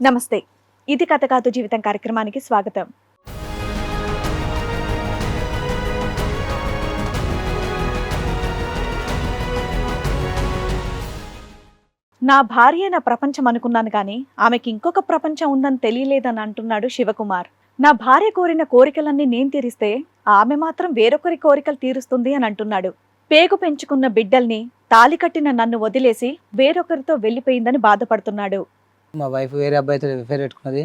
నమస్తే. ఇది కథ కాదు జీవితం కార్యక్రమానికి స్వాగతం. నా భార్య నా ప్రపంచం అనుకున్నాను కానీ ఆమెకి ఇంకొక ప్రపంచం ఉందని తెలియలేదని అంటున్నాడు శివకుమార్. నా భార్య కోరిన కోరికలన్నీ నేను తీరిస్తే ఆమె మాత్రం వేరొకరి కోరికలు తీరుస్తుంది అని అంటున్నాడు. పేగు పెంచుకున్న బిడ్డల్ని తాలి కట్టిన నన్ను వదిలేసి వేరొకరితో వెళ్లిపోయిందని బాధపడుతున్నాడు. మా వైఫ్ వేరే అబ్బాయితో ఎఫ్ఐఆర్ పెట్టుకున్నది.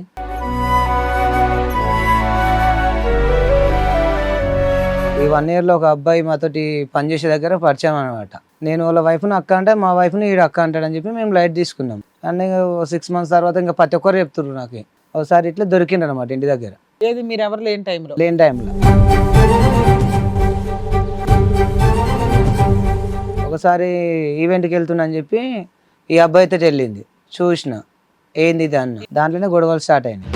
ఈ 1 year లో ఒక అబ్బాయి మాతోటి పనిచేసే దగ్గర పరిచయం అనమాట. నేను వాళ్ళ వైఫ్ని అక్క అంటే మా వైఫ్ని ఈడు అక్క అంటాడని చెప్పి మేము లైట్ తీసుకున్నాం. అండ్ 6 months తర్వాత ఇంకా ప్రతి ఒక్కరు చెప్తున్నారు నాకు. ఒకసారి ఇట్లా దొరికిండు అనమాట ఇంటి దగ్గర. ఏది మీరు ఎవరు లేని టైంలో? లేని టైంలో ఒకసారి ఈవెంట్కి వెళ్తున్నా అని చెప్పి ఈ అబ్బాయితో వెళ్ళింది. చూసిన ఏంది ఇది అన్న, దాంట్లోనే గొడవలు స్టార్ట్ అయినాయి.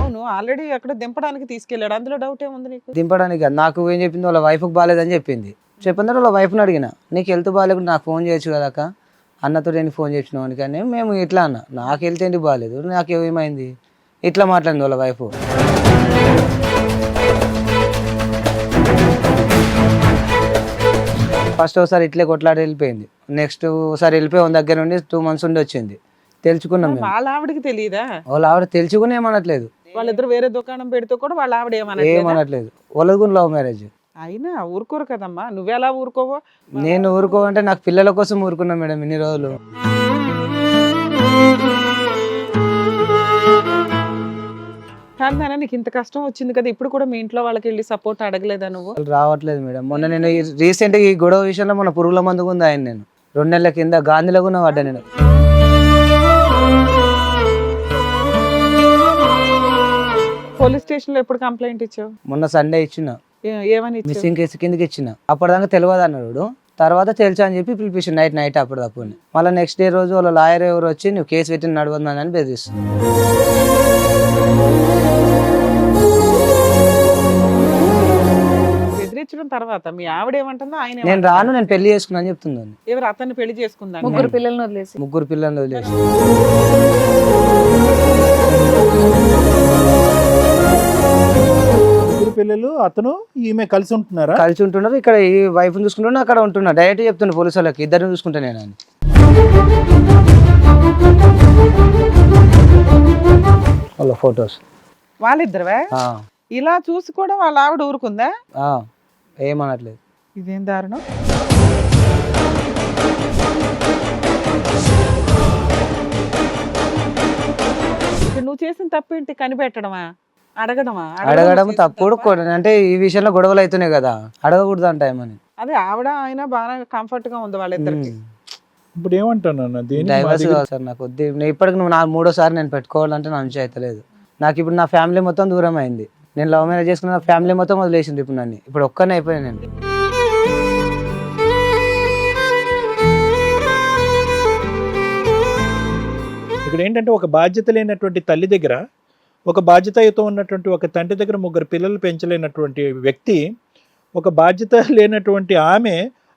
అవును, ఆల్రెడీ అక్కడ దింపడానికి తీసుకెళ్ళాడు, అందులో డౌట్ ఏముంది నీకు? దింపడానికి కాదు, నాకు ఏం చెప్పింది వాళ్ళ వైఫ్కి బాగాలేదని చెప్పింది. చెప్పిన తర్వాత వాళ్ళ వైఫ్ని అడిగిన, నీకు హెల్త్ బాగాలేకుండా నాకు ఫోన్ చేయొచ్చు కదాక, అన్నతో నేను ఫోన్ చేసినావు కానీ మేము ఇట్లా అన్న, నాకు హెల్త్ ఏంటి బాగాలేదు, నాకు ఏమైంది ఇట్లా మాట్లాడింది వాళ్ళ వైఫ్. ఫస్ట్ ఒకసారి ఇట్లే కొట్లాడి వెళ్ళిపోయింది. నెక్స్ట్ ఒకసారి వెళ్ళిపోయి వాళ్ళ దగ్గర నుండి 2 months ఉండి వచ్చింది. తెలుసుకున్నాం మేము. వాళ్ళ ఆవిడకి తెలియదా? వాళ్ళ ఆవిడ తెలుసుకుని ఏమనట్లేదు. వాళ్ళిద్దరు వేరే దుకాణం పెడితే కూడా వాళ్ళ ఆవిడ ఏమనట్లేదు. వాళ్ళది కూడా లవ్ మ్యారేజ్. అయినా ఊరుకోరు కదమ్మా, నువ్వెలా ఊరుకోవో? నేను ఊరుకోవంటే నాకు పిల్లల కోసం ఊరుకున్నా మేడం ఇన్ని రోజులు. కాదు, నీకు ఇంత కష్టం వచ్చింది కదా, ఇప్పుడు కూడా మీ ఇంట్లో వాళ్ళకి వెళ్ళి సపోర్ట్ అడగలేదా నువ్వు? వాళ్ళు రావట్లేదు మేడం. మొన్న నేను రీసెంట్ గా ఈ గొడవ విషయంలో మొన్న పురుగుల మందుకు ఉంది ఆయన, నేను 2 నెలల కింద గాంధీలో కూడా పడ్డా. నేను పోలీస్ స్టేషన్ లో ఎప్పుడు కంప్లైంట్ ఇచ్చావు? మొన్న సండే ఇచ్చిన, ఏమని ఇచ్చావు? మిస్సింగ్ కేసు కిందకి ఇచ్చిన. అప్పటిదాకా తెలియదు అన్నాడు. తర్వాత తెలుసా అని చెప్పి పిలిపించి నైట్ అప్పటిదప్పుడు. మళ్ళీ నెక్స్ట్ డే రోజు వాళ్ళ లాయర్ ఎవరు వచ్చి నువ్వు కేసు పెట్టి నడవద్దని బెదిరిస్తుంది. బెదిరించడం తర్వాత మీ ఆవిడ ఏమంటుందో ఆయన నేను రాను, నేను పెళ్లి చేసుకున్నా అని చెప్తుందని. ఎవరు అతన్ని పెళ్లి చేసుకుందా? 3 పిల్లలను వదిలేసి 3 పిల్లల్ని వదిలేసి. పిల్లలు అతను ఈమె కలిసి ఉంటున్నారా? కలిసి ఉంటున్నారు. ఇక్కడ ఈ వైఫ్ చూసుకుంటున్నా, అక్కడ ఉంటున్నా. డైరెక్ట్ చెప్తున్నా పోలీసు వాళ్ళకి, ఇద్దరిని చూసుకుంటా నేను అని. వాళ్ళ ఫొటోస్ వాళ్ళిద్దరువే ఇలా చూసి కూడా వాళ్ళ ఆవిడ ఊరుకుందా? ఏమనట్లేదు. ఇదేం దారుణం. నువ్వు చేసిన తప్పు ఏంటి? కనిపెట్టడమా? అడగడం తప్పుడు. అంటే ఈ విషయంలో గొడవలు అవుతున్నాయి కదా, అడగకూడదు అంట ఏమని. అదే ఆవిడ ఆయన బాగా కంఫర్ట్ గా ఉంది వాళ్ళిద్దరికి. ఇప్పుడు ఏమంటాను, డైవర్స్ కావాలి సార్ నాకు. ఇప్పటికి నువ్వు 3వ నేను పెట్టుకోవాలంటే నా నుంచి అవుతలేదు. నాకు ఇప్పుడు నా ఫ్యామిలీ మొత్తం దూరం అయింది. నేను లవ్ మ్యారేజ్ చేసుకున్న ఫ్యామిలీ మొత్తం వదిలేసింది ఇప్పుడు నన్ను. ఇప్పుడు ఒక్కనే అయిపోయాను నేను. ఇక్కడ ఏంటంటే ఒక బాధ్యత లేనటువంటి తల్లి దగ్గర, ఒక బాధ్యతతో ఉన్నటువంటి ఒక తండ్రి దగ్గర 3 పిల్లలు పెంచలేనటువంటి వ్యక్తి, ఒక బాధ్యత లేనటువంటి ఆమె,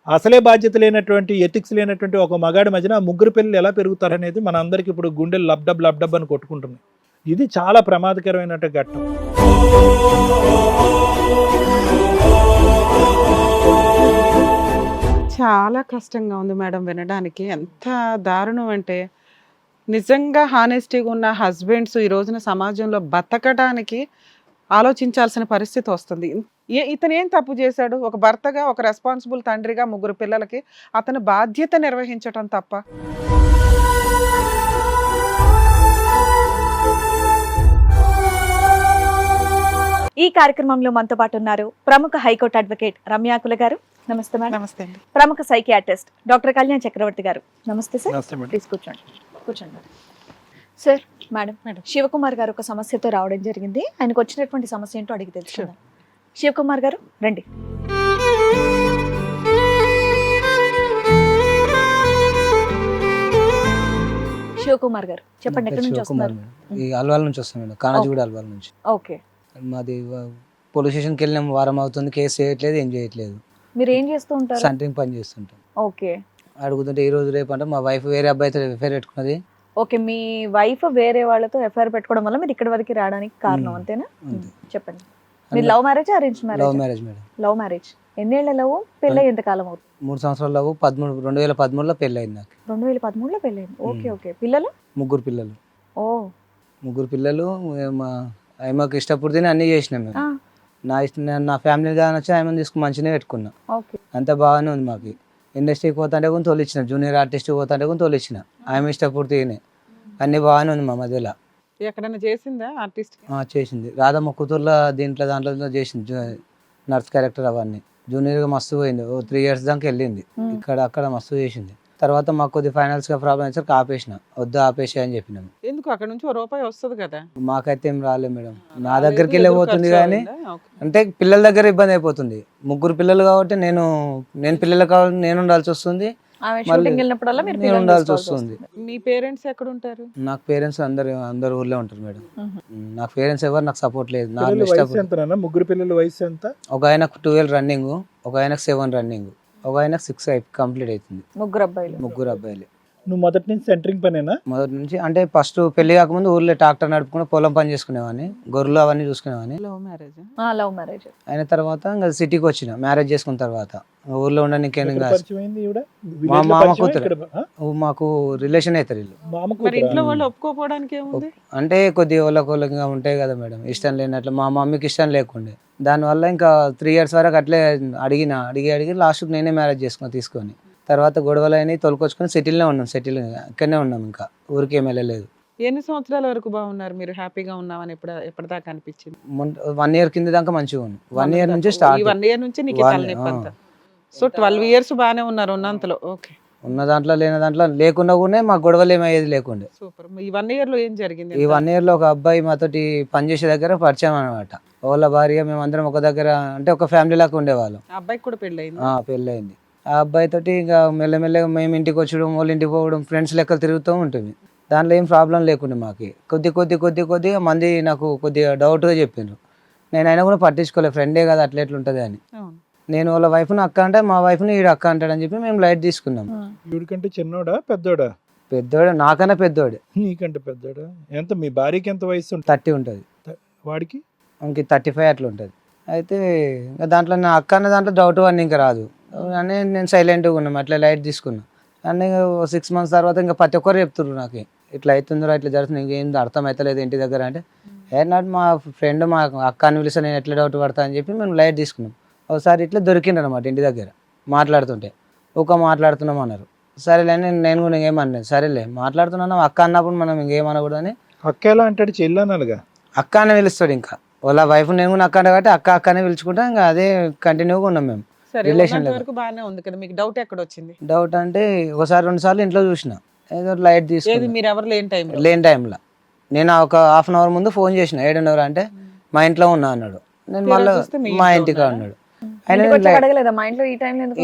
అసలే బాధ్యత లేనటువంటి ఎథిక్స్ లేనటువంటి ఒక మగాడి మధ్యన 3 పిల్లలు ఎలా పెరుగుతారనేది మన అందరికి ఇప్పుడు గుండెలు లబ్డబ్ అని కొట్టుకుంటుంది. ఇది చాలా ప్రమాదకరమైన ఘట్టం. చాలా కష్టంగా ఉంది మేడం వినడానికి. ఎంత దారుణం అంటే, నిజంగా హానెస్టీగా ఉన్న హస్బెండ్స్ ఈ రోజున సమాజంలో బతకడానికి ఆలోచించాల్సిన పరిస్థితి వస్తుంది. ఇతను ఏం తప్పు చేశాడు? ఒక భర్తగా, ఒక రెస్పాన్సిబుల్ తండ్రిగా 3 పిల్లలకి అతని బాధ్యత నిర్వహించటం తప్ప. ఈ కార్యక్రమంలో మనతో పాటు ఉన్నారు ప్రముఖ హైకోర్టు అడ్వకేట్ రమ్యాకుల గారు. నమస్తే మేడం. నమస్తే అండి. ప్రముఖ సైకియాట్రిస్ట్ డాక్టర్ కళ్యాణ్ చక్రవర్తి గారు. నమస్తే సార్. ప్లీజ్ కూర్చోండి. సార్, మేడం, శివకుమార్ గారు ఒక సమస్యతో రావడం జరిగింది. ఆయనకు వచ్చినటువంటి సమస్య ఏంటో అడిగి తెలుసుకుందాం. శివకుమార్ గారు రండి. శివకుమార్ గారు చెప్పండి, ఎక్కడి నుంచి వస్తున్నారు? ఈ అల్వాల్ నుంచి వస్తాను మేడం, కానాజీగూడ అల్వాల్ నుంచి. ఓకే. మాది పోలీస్ స్టేషన్కి వెళ్ళిన వారం అవుతుంది, కేసు చేయట్లేదు, ఏం చేయట్లేదు. మీరు ఏం చేస్తూ ఉంటారు? సెంటరింగ్ పని చేస్తుంటాం. ఓకే. అడుగుతుంటే ఈ రోజు రేపు అంటే మా వైఫ్ వేరే అబ్బాయితో ఎఫ్ఐఆర్ పెట్టుకున్నది. ఓకే, మీ వైఫ్ వేరే వాళ్ళతో ఎఫ్ఐఆర్ పెట్టుకోవడం వల్ల మీరు ఇక్కడి వరకు రావడానికి కారణం అంతేనా? అంతే. చెప్పండి. మీరు love marriage, arrange love marriage? Marriage madam. Love marriage. ఎన్నేళ్ల లవ్? పెళ్ళి ఎంత కాలం అవుతుంది? 3 సంవత్సరాల లవ్. 2013లో పెళ్ళి అయింది నాకు. 2013లో పెళ్ళైంది. Okay okay. పిల్లలు? 3 పిల్లలు. ఓ 3 పిల్లలు. ఆమెకు ఇష్టపూర్తిని అన్నీ చేసినాం మేము. ఆ, నా ఇష్టం నా ఫ్యామిలీ కానీ వచ్చి ఆమెను తీసుకుని మంచిగానే పెట్టుకున్నా. ఓకే. అంతా బాగానే ఉంది మాకు. ఇండస్ట్రీకి పోతుంటే కూడా తోలిచ్చిన, జూనియర్ ఆర్టిస్ట్ పోతుంటే కూడా తోలిచ్చిన. ఆమె ఇష్టపూర్తిగానే అన్నీ బాగానే ఉంది మా మధ్యలో. ఎక్కడైనా చేసిందా ఆర్టిస్ట్? చేసింది రాధమ్మ కూతుర్లో దాంట్లో చేసింది నర్స్ క్యారెక్టర్ అవన్నీ. జూనియర్గా మస్తు పోయింది. 3 years దాకా వెళ్ళింది. అక్కడ మస్తు చేసింది. తర్వాత మాకు కొద్ది ఫైనాన్స్గా ప్రాబ్లం వచ్చారు, ఆపేసిన. వద్దు ఆపేసి అని చెప్పినాము. ఎందుకు అక్కడ నుంచి రూపాయి వస్తుంది కదా? మాకైతే ఏం రాలేదు మేడం. నా దగ్గరికి వెళ్ళే పోతుంది కానీ అంటే పిల్లల దగ్గర ఇబ్బంది అయిపోతుంది. 3 పిల్లలు కాబట్టి నేను పిల్లలు కావాలి, నేను ఉండాల్సి వస్తుంది. ఆమె షూటింగ్ వెళ్ళినప్పుడల్లా మీరు నేను ఉండాల్సి వస్తుంది. మీ పేరెంట్స్ ఎక్కడ ఉంటారు? నాకు పేరెంట్స్ అందరు ఊర్లో ఉంటారు మేడం. నాకు పేరెంట్స్ ఎవరు నాకు సపోర్ట్ లేదు. నా పిల్లల వయసు ఎంత నాన్న? 3 పిల్లల వయసు ఎంత? ఒక ఆయనకు 12 రన్నింగ్, ఒక ఆయనకు 7 రన్నింగ్, ఒక ఆయనకు 6 కంప్లీట్ అవుతుంది. 3 అబ్బాయిలు. 3 అబ్బాయిలు. నువ్వు మొదటి నుంచి సెంటరింగ్ పనేనా? మొదటి నుంచి అంటే ఫస్ట్ పెళ్లి కాకముందు ఊర్లో ట్రాక్టర్ నడుపుకుని పొలం పని చేసుకునేవాడిని, గొర్రెలు అవన్నీ చూసుకునేవాడిని. Love marriage? లవ్ మ్యారేజ్ అయిన తర్వాత ఇంకా సిటీకి వచ్చిన మ్యారేజ్ చేసుకున్న తర్వాత. ఊర్లో ఉండడానికి ఎక్కడ పరిచయం అయింది ఈవిడ? మా Village లో మామ పరిచయం? కూతురు. ఇక్కడ, ఆ? మాకు రిలేషన్ అవుతారు వీళ్ళు. మామ మరి కూతురా? ఇంట్లో వాళ్ళు ఒప్పుకోపోవడానికి ఏముంది? అంటే కొద్దిగా వాళ్ళకి ఉంటాయి కదా మేడం, ఇష్టం లేనట్లు. మా మమ్మీకి ఇష్టం లేకుండే. దానివల్ల ఇంకా 3 years వరకు అట్లే అడిగి లాస్ట్కి నేనే మ్యారేజ్ చేసుకున్నా తీసుకొని. తర్వాత గొడవలు అయినాయి, తొలకొచ్చుకొని సిటీలోనే ఉన్నాం. ఇక్కడనే ఉన్నాం, ఇంకా ఊరికి ఏం వెళ్ళలేదు. ఎన్ని సంవత్సరాల వరకు బాగున్నారు మీరు? హ్యాపీగా ఉన్నామని ఎప్పటిదాకా అనిపించింది? 1 year కింద దాకా మంచిగా ఉంది. 1 year నుంచి స్టార్ట్. ఈ 1 year నుంచి నీకు తలనొప్పి అంతా. సో 12 years బాగానే ఉన్నారు ఉన్నంతలో. ఓకే. ఉన్న దాంట్లో లేని దాంట్లో లేకుండా కూడా మాకు గొడవలు ఏమయ్యేది లేకుండే. సూపర్. ఈ 1 year లో ఏం జరిగింది? ఈ 1 year లో ఒక అబ్బాయి మాతోటి పనిచేసే దగ్గర పరిచయం అనమాట. వాళ్ళ భార్య మేమందరం ఒక దగ్గర అంటే ఒక ఫ్యామిలీ లాగా ఉండేవాళ్ళం. ఆ అబ్బాయికి కూడా పెళ్ళయింది? పెళ్ళయింది. ఆ అబ్బాయి తోటి ఇంకా మెల్లమెల్లగా మేము ఇంటికి వచ్చడం, వాళ్ళ ఇంటికి పోవడం, ఫ్రెండ్స్ లెక్కలు తిరుగుతూ ఉంటుంది. దాంట్లో ఏం ప్రాబ్లం లేకుండే మాకు. కొద్దిగా మంది నాకు కొద్దిగా డౌట్గా చెప్పిండ్రు. నేను అయినా కూడా పట్టించుకోలేదు, ఫ్రెండే కదా అట్లా ఎట్లుంటుంది అని. అవును. నేను వాళ్ళ వైఫ్ని అక్క అంటే మా వైఫ్ని ఈడు అక్క అంటాడని చెప్పి మేము లైట్ తీసుకున్నాం. ఈవిడికంటే చిన్నోడా పెద్దోడా? పెద్దోడు, నాకన్నా పెద్దోడే. నీకంటే పెద్దోడా? ఎంత? మీ భార్యకి ఎంత వయసు ఉంటుంది? 30 ఉంటుంది. వాడికి ఇంక 35 అట్లా ఉంటుంది. అయితే ఇంకా దాంట్లో నా అక్క అన్న దాంట్లో డౌట్ అని ఇంకా రాదు అని నేను సైలెంట్గా ఉన్నాం, అట్లా లైట్ తీసుకున్నా. అని 6 months తర్వాత ఇంకా ప్రతి ఒక్కరు చెప్తున్నారు నాకు, ఇట్లా అవుతుందిరా, ఇట్లా జరుగుతుంది, ఇంకేం అర్థం అవుతలేదు ఇంటి దగ్గర. అంటే నాట్ మా ఫ్రెండ్ మా అక్క అని పిలిస్తే నేను ఎట్లా డౌట్ పడతా అని చెప్పి మేము లైట్ తీసుకున్నాం. ఒకసారి ఇట్లా దొరికిండు అనమాట ఇంటి దగ్గర మాట్లాడుతుంటే. మాట్లాడుతున్నాం అన్నారు. సరేలే నేను కూడా ఇంకేమన్నాను, సరేలే మాట్లాడుతున్నాను అక్క అన్నప్పుడు మనం ఇంకేమనకూడదు అని. అక్క ఎలా అంటాడు? చెల్లనాలుగా అక్క అని పిలుస్తాడు. ఇంకా వాళ్ళ వైఫ్ నేను కూడా అక్క అంటే కాబట్టి అక్క అనే పిలుచుకుంటా. ఇంకా అదే కంటిన్యూగా ఉన్నాం మేము రిలేషన్. బాగానే ఉంది కదా. మీకు డౌట్ ఎక్కడ వచ్చింది? డౌట్ అంటే ఒకసారి 2 సార్లు ఇంట్లో చూసిన, ఏదో లైట్ తీసుకుని మీరు ఎవరు లేని టైంలో నేను ఒక 1/2 hour ముందు ఫోన్ చేసిన. 7:30 అంటే మా ఇంట్లో ఉన్నా అన్నాడు. నేను మళ్ళీ మా ఇంటికి అన్నాడు.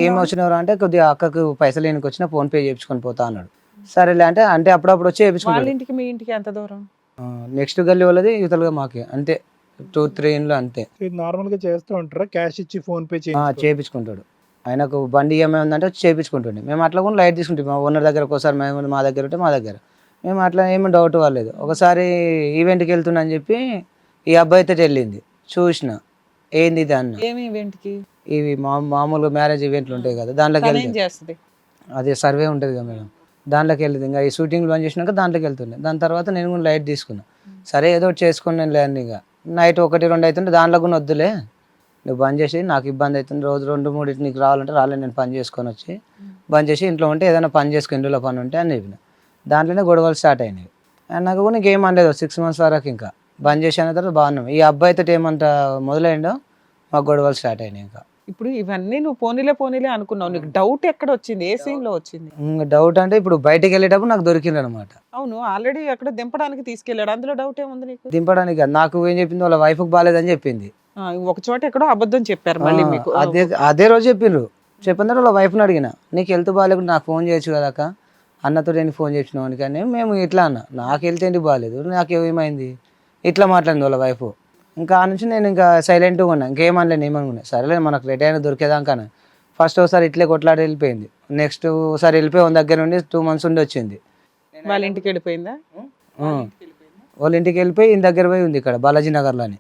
ఏమి వచ్చినవారు అంటే కొద్దిగా అక్కకు పైసలు లేనికి వచ్చిన ఫోన్ పే చేయించుకొని పోతా అన్నాడు. సరేలే అంటే అప్పుడప్పుడు వచ్చి చేయించుకుంటాడు. ఇంటికి మీ ఇంటికి ఎంత దూరం? నెక్స్ట్ గల్లీ వాళ్ళది యువతలుగా మాకే, అంతే 2-3 ఇండ్లు అంతే. నార్మల్ గా చేస్తూ ఉంటారా? క్యాష్ ఇచ్చి ఫోన్ పే చేయించుకుంటాడు. ఆయనకు బండి ఏమైనా ఉందంటే చేయించుకుంటుండే. మేము అట్లా కూడా లైట్ తీసుకుంటాం. మా ఓనర్ దగ్గర ఒకసారి మేము మా దగ్గర ఉంటే మా దగ్గర మేము అట్లా ఏమి డౌట్ వాళ్ళలేదు. ఒకసారి ఈవెంట్కి వెళ్తున్నా అని చెప్పి ఈ అబ్బాయితో వెళ్ళింది. చూసిన ఏంది ఇది అన్న. ఏమి ఈవెంట్కి? ఇవి మామూలుగా మ్యారేజ్ ఈవెంట్లు ఉంటాయి కదా, దాంట్లోకి వెళ్తే అదే సర్వే ఉంటుంది కదా మేడం, దాంట్లోకి వెళ్ళింది. ఇంకా ఈ షూటింగ్ బంద్ చేసినాక దాంట్లోకి వెళ్తుండే. దాని తర్వాత నేను కూడా లైట్ తీసుకున్నా. సరే ఏదో ఒకటి చేసుకున్నాను లేని. ఇక నైట్ 1-2 అవుతుంటే దాంట్లో కూడా వద్దులే, నువ్వు బంద్ చేసి నాకు ఇబ్బంది అవుతుంది, రోజు 2-3 నీకు రావాలంటే రాలేదు, నేను పని చేసుకొని వచ్చి బంద్ చేసి ఇంట్లో ఉంటే ఏదైనా పని చేసుకుని ఇంట్లో పని ఉంటే అని చెప్పిన. దాంట్లోనే గొడవలు స్టార్ట్ అయినాయి. అండ్ నాకు కూడా ఇంకేం అనలేదు 6 months వరకు. ఇంకా బంద్ చేసి అన్న తర్వాత బాగున్నాం. ఈ అబ్బాయితో ఏమంట మొదలైందో మాకు గొడవలు స్టార్ట్ అయినాయి. ఇంకా ఇప్పుడు ఇవన్నీ నువ్వు పోనీలే అనుకున్నావు. నీకు డౌట్ ఎక్కడ వచ్చింది? ఏ సీన్ లో వచ్చింది డౌట్? అంటే ఇప్పుడు బయటకు వెళ్ళేటప్పుడు నాకు దొరికింది అనమాట. అవును, ఆల్రెడీ అక్కడ దింపడానికి తీసుకెళ్ళాడు, అందులో డౌట్ ఏముంది నీకు? దింపడానికి నాకు ఏం చెప్పింది, వాళ్ళ వైఫ్కి బాగాలేదని చెప్పింది. ఒక చోట ఎక్కడో అబద్ధం చెప్పారు మళ్ళీ మీకు. అదే రోజు చెప్పిండ్రు. చెప్పిన తర్వాత వాళ్ళ వైఫ్ని అడిగిన, నీకు హెల్త్ బాగాలేకుండా నాకు ఫోన్ చేయొచ్చు కదా అన్నతో నేను ఫోన్ చేసినావు కానీ మేము ఇట్లా అన్న, నాకు హెల్త్ ఏంటి బాగాలేదు, నాకు ఏమైంది ఇట్లా మాట్లాడింది వాళ్ళ వైఫ్. ఇంకా ఆ నుంచి నేను ఇంకా సైలెంట్గా ఉన్నా, ఇంకేమనలేను, ఏమనుకున్నా. సరేలే మనకు లేట్ అయినా దొరికేదాకా ఫస్ట్ ఒకసారి ఇట్లే కొట్లాడి వెళ్ళిపోయింది. నెక్స్ట్ ఒకసారి వెళ్ళిపోయి వాళ్ళ దగ్గర నుండి 2 months ఉండి వచ్చింది. వాళ్ళ ఇంటికి వెళ్ళిపోయిందా? వాళ్ళ ఇంటికి వెళ్ళిపోయి ఈయన దగ్గర పోయి ఉంది ఇక్కడ బాలాజీ నగర్లో అని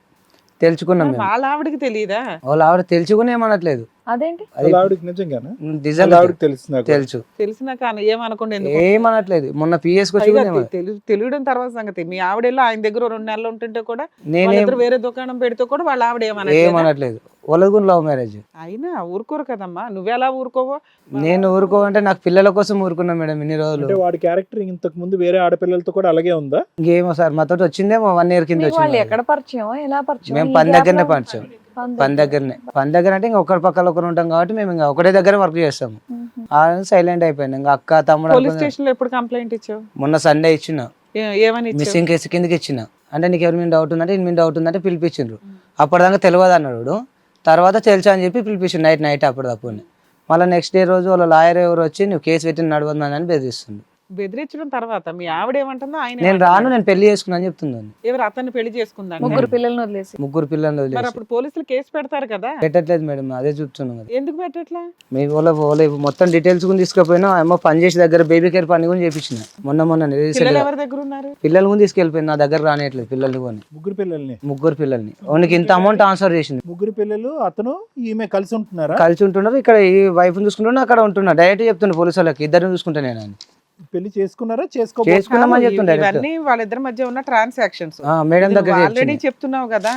తెలుసుకున్నాం మేము. వాళ్ళ ఆవిడకి తెలియదా? వాళ్ళ ఆవిడ తెలుసుకుని ఏమనట్లేదు. అదేంటి? వాళ్ళ ఆవిడకి నిజంగానా? నిజంగా వాళ్ళ ఆవిడకి తెలుసు నాకు. తెలుసు, తెలిసినాక ఏమనుకోండి, ఎందుకు ఏమనట్లేదు. మొన్న పిఎస్కి వచ్చి కూడా ఏమనట్లేదు. తెలియడం తర్వాత సంగతి. మీ ఆవిడేలో ఆయన దగ్గర 2 నెలలు ఉంటుంటే కూడా, నేనే వాళ్ళిద్దరు వేరే దుకాణం పెడితే కూడా వాళ్ళ ఆవిడ ఏమనట్లేదు. వాళ్ళది కూడా లవ్ మ్యారేజ్. అయినా ఊరుకోరు కదమ్మా, నువ్వెలా ఊరుకోవో? నేను ఊరుకోవంటే నాకు పిల్లల కోసం ఊరుకున్నా మేడం ఇన్ని రోజులు. అంటే వాడి క్యారెక్టర్ ఇంతకు ముందు వేరే ఆడపిల్లలతో కూడా అలాగే ఉందా? ఇంకేమో సార్ మాతో వచ్చిందేమో 1 year కింద మీకు వాళ్ళు వచ్చింది. ఎక్కడ పరిచయం, ఎలా పరిచయం? మేము ఈ పని gap దగ్గరనే లో? పరిచయం. పని దగ్గర అంటే ఇంకా ఒకరి పక్కన ఒకరు ఉంటాం కాబట్టి మేము ఇంకా ఒకటే దగ్గర వర్క్ చేస్తాము. సైలెంట్ అయిపోయింది. ఇంకా అక్క తమ్ముడు పోలీస్ అనుకుని స్టేషన్ లో ఎప్పుడు కంప్లైంట్ ఇచ్చావు? మొన్న సండే ఇచ్చిన, ఏమని ఇచ్చావు? మిస్సింగ్ కేసు కిందకి ఇచ్చిన. అంటే నీకు ఎవరి మీద డౌట్ ఉందంటే ఇన్ మీద డౌట్ ఉందంటే పిలిపించిండ్రు. అప్పటిదాకా తెలియదు అన్నాడు. తర్వాత తెలుసా అని చెప్పి పిలిపించిండు నైట్ అప్పటిదప్పుడు. మళ్ళీ నెక్స్ట్ డే రోజు వాళ్ళ లాయర్ ఎవరు వచ్చి నువ్వు కేసు పెట్టి నడవద్దని అని బెదిరిస్తుంది. బెదిరించడం తర్వాత మీ ఆవిడ ఏమంటుందో ఆయన నేను రాను, నేను పెళ్లి చేసుకున్నా అని చెప్తున్నాను. ఎవరు అతన్ని పెళ్లి చేసుకుందా? 3 పిల్లల్ని వదిలేసి. 3 పిల్లలు మరి వదిలేసి. అప్పుడు పోలీసులు కేసు పెడతారు కదా? పెట్టట్లేదు మేడం, అదే చెప్తున్నాను కదా. ఎందుకు పెట్టట్లా? మీ వాళ్ళ మొత్తం డీటెయిల్స్ కూడా తీసుకుపోయినా అమ్మ పని చేసే దగ్గర బేబీ కేర్ పని కూడా చేపించిన. మొన్న పిల్లలు ఎవరి దగ్గర ఉన్నారు? పిల్లలు కూడా తీసుకెళ్ళిపోయింది. నా దగ్గర రానియట్లేదు పిల్లల్ని కొని. 3 పిల్లల్ని? 3 పిల్లల్ని. వానికి ఇంత అమౌంట్ ట్రాన్స్ఫర్ చేసింది. 3 పిల్లలు, అతను ఈమె కలిసి ఉంటున్నారా? కలిసి ఉంటున్నారు. ఇక్కడ ఈ వైఫ్ చూసుకుంటున్నా, అక్కడ ఉంటున్నా. డైరెక్ట్ చెప్తున్నా పోలీసు వాళ్ళకి, ఇద్దరిని చూసుకుంటా నేను అని. పెళ్లి చేసుకున్నారా? చేసుకున్నామని చెప్తుండే ఇవన్నీ వాళ్ళిద్దరి మధ్య ఉన్న ట్రాన్సాక్షన్స్. మేడం దగ్గర ఆల్రెడీ చెప్తున్నావు కదా,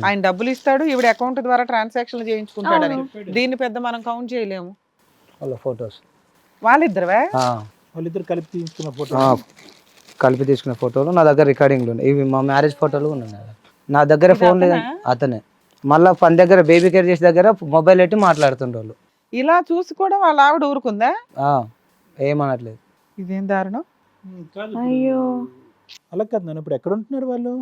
ఆయన డబ్బులు ఇస్తాడు, ఈవిడ అకౌంట్ ద్వారా ట్రాన్సాక్షన్లు చేయించుకుంటాడని. దీన్ని పెద్ద మనం కౌంట్ చేయలేము. వాళ్ళ ఫొటోస్ వాళ్ళిద్దరువే? వాళ్ళిద్దరు కలిపి తీసుకున్న ఫోటో? కలిపి తీసుకున్న ఫోటోలు నా దగ్గర రికార్డింగ్లు ఉన్నాయి. ఇవి మా మ్యారేజ్ ఫోటోలు ఉన్నాయి నా దగ్గర. ఫోన్ లేదు అతనే. మళ్ళీ పని దగ్గర బేబీ కేర్ చేసే దగ్గర మొబైల్ పెట్టి మాట్లాడుతుండ్రు. ఇలా చూసి కూడా వాళ్ళ ఆవిడ ఊరుకుందా? ఏమనట్లేదు. ఇదేం దారుణం. అయ్యో, అలా కాదు నన్ను. ఇప్పుడు ఎక్కడ ఉంటున్నారు వాళ్ళు?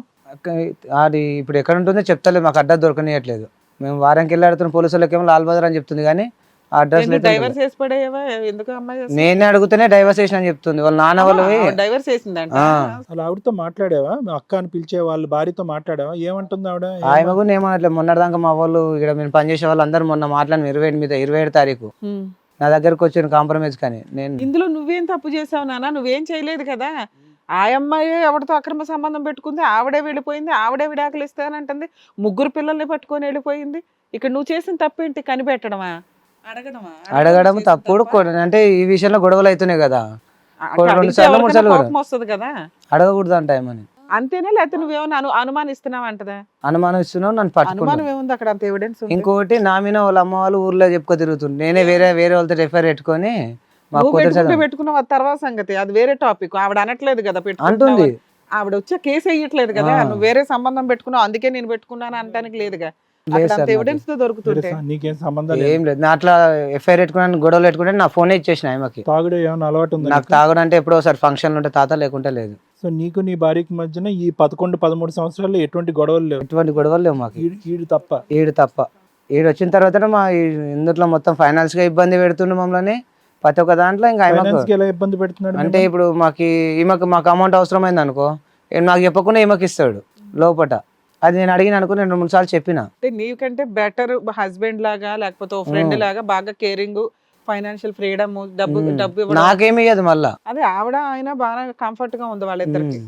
అది ఇప్పుడు ఎక్కడ ఉంటుందో చెప్తలేదు, మాకు అడ్రస్ దొరకనియట్లేదు. మేము వారానికి వెళ్ళి ఆడుతున్న పోలీసు వాళ్ళకి ఏమో లాల్ బజార్ అని చెప్తుంది కానీ అడ్రస్ డైవర్స్ చేసి పడేవా? ఎందుకు అమ్మాయి నేనే అడుగుతూనే డైవర్స్ చేసిన అని చెప్తుంది. వాళ్ళ నాన్న వాళ్ళు డైవర్స్ చేసిందంట. అలా ఆవిడతో మాట్లాడావా? అక్క అని పిలిచే వాళ్ళ భార్యతో మాట్లాడావా? ఏమంటుంది ఆవిడ? ఆమె కూడా ఏమనట్లేదు. మొన్నటిదాకా మా వాళ్ళు ఇక్కడ మేము పనిచేసే వాళ్ళు అందరూ మొన్న మాట్లాడిన 27 తారీఖు నా దగ్గరకు వచ్చిన కాంప్రమైజ్. కానీ నేను ఇందులో నువ్వేం తప్పు చేసావు నాన్న? నువ్వేం చేయలేదు కదా. ఆ అమ్మాయి ఎవరితో అక్రమ సంబంధం పెట్టుకుంది, ఆవిడే వెళ్ళిపోయింది, ఆవిడే విడాకులు ఇస్తానంటుంది, 3 పిల్లల్ని పట్టుకొని వెళ్ళిపోయింది. ఇక్కడ నువ్వు చేసిన తప్పేంటి? కనిపెట్టడమా? అడగడం తప్పుడు. అంటే ఈ విషయంలో గొడవలు అవుతున్నాయి కదా, 2 సార్లు 3 సార్లు కోపం వస్తుంది కదా. అడగకూడదు అంట ఏమని. అంతేనా? లేకపోతే నువ్వేమన్నా అనుమానిస్తున్నావు అంటదా? అనుమానిస్తున్నావు, నన్ను పట్టుకున్నాను. అనుమానం ఏముంది అక్కడ? అంత ఎవిడెన్స్. ఇంకోటి నా మీద వాళ్ళ అమ్మ వాళ్ళు ఊర్లో చెప్పుకో తిరుగుతుంది. నేనే వేరే వాళ్ళతో రెఫర్ పెట్టుకొని పెట్టుకున్నావు. తర్వాత సంగతి అది వేరే టాపిక్. ఆవిడ అనట్లేదు కదా అంటుంది. ఆవిడ వచ్చే కేసు వేయట్లేదు కదా. నువ్వు వేరే సంబంధం పెట్టుకున్నావు అందుకే నేను పెట్టుకున్నాను అనడానికి లేదుగా. ఎవిడెన్స్ తో దొరుకుతుంటే నీకేం సంబంధం ఏం లేదు. నా అట్లా ఎఫ్ఐఆర్ పెట్టుకున్నాను, గొడవలు పెట్టుకుంటే నా ఫోనే ఇచ్చేసిన ఆమెకి. తాగుడు ఏమైనా అలవాటు ఉంది? నాకు తాగడం అంటే ఎప్పుడో ఒకసారి ఫంక్షన్లు ఉంటే తాత, లేకుంటే లేదు. సో నీకు నీ భార్యకి మధ్యన ఈ 11-13 సంవత్సరాల్లో ఎటువంటి గొడవలు లేవు? ఎటువంటి గొడవలు లేవు మాకు. ఈడు తప్ప ఈడు వచ్చిన తర్వాత మా ఇందులో మొత్తం ఫైనాన్స్ గా ఇబ్బంది పెడుతుండే మమ్మల్ని ప్రతి ఒక్క దాంట్లో. ఇంకా ఎలా ఇబ్బంది పెడుతున్నాడు అంటే ఇప్పుడు మాకు అమౌంట్ అవసరమైంది అనుకో, నాకు చెప్పకుండా ఈమెకి ఇస్తాడు లోపట. అది నేను అడిగిన అనుకో, నేను 2-3 సార్లు చెప్పిన. అంటే నీకంటే బెటర్ హస్బెండ్ లాగా లేకపోతే ఫ్రెండ్ లాగా బాగా కేరింగ్, ఫైనాన్షియల్ ఫ్రీడమ్, డబ్బు నాకేమి ఇయ్యదు మళ్ళా. అదే ఆవిడ ఆయన బాగా కంఫర్ట్ గా ఉంది వాళ్ళిద్దరికి.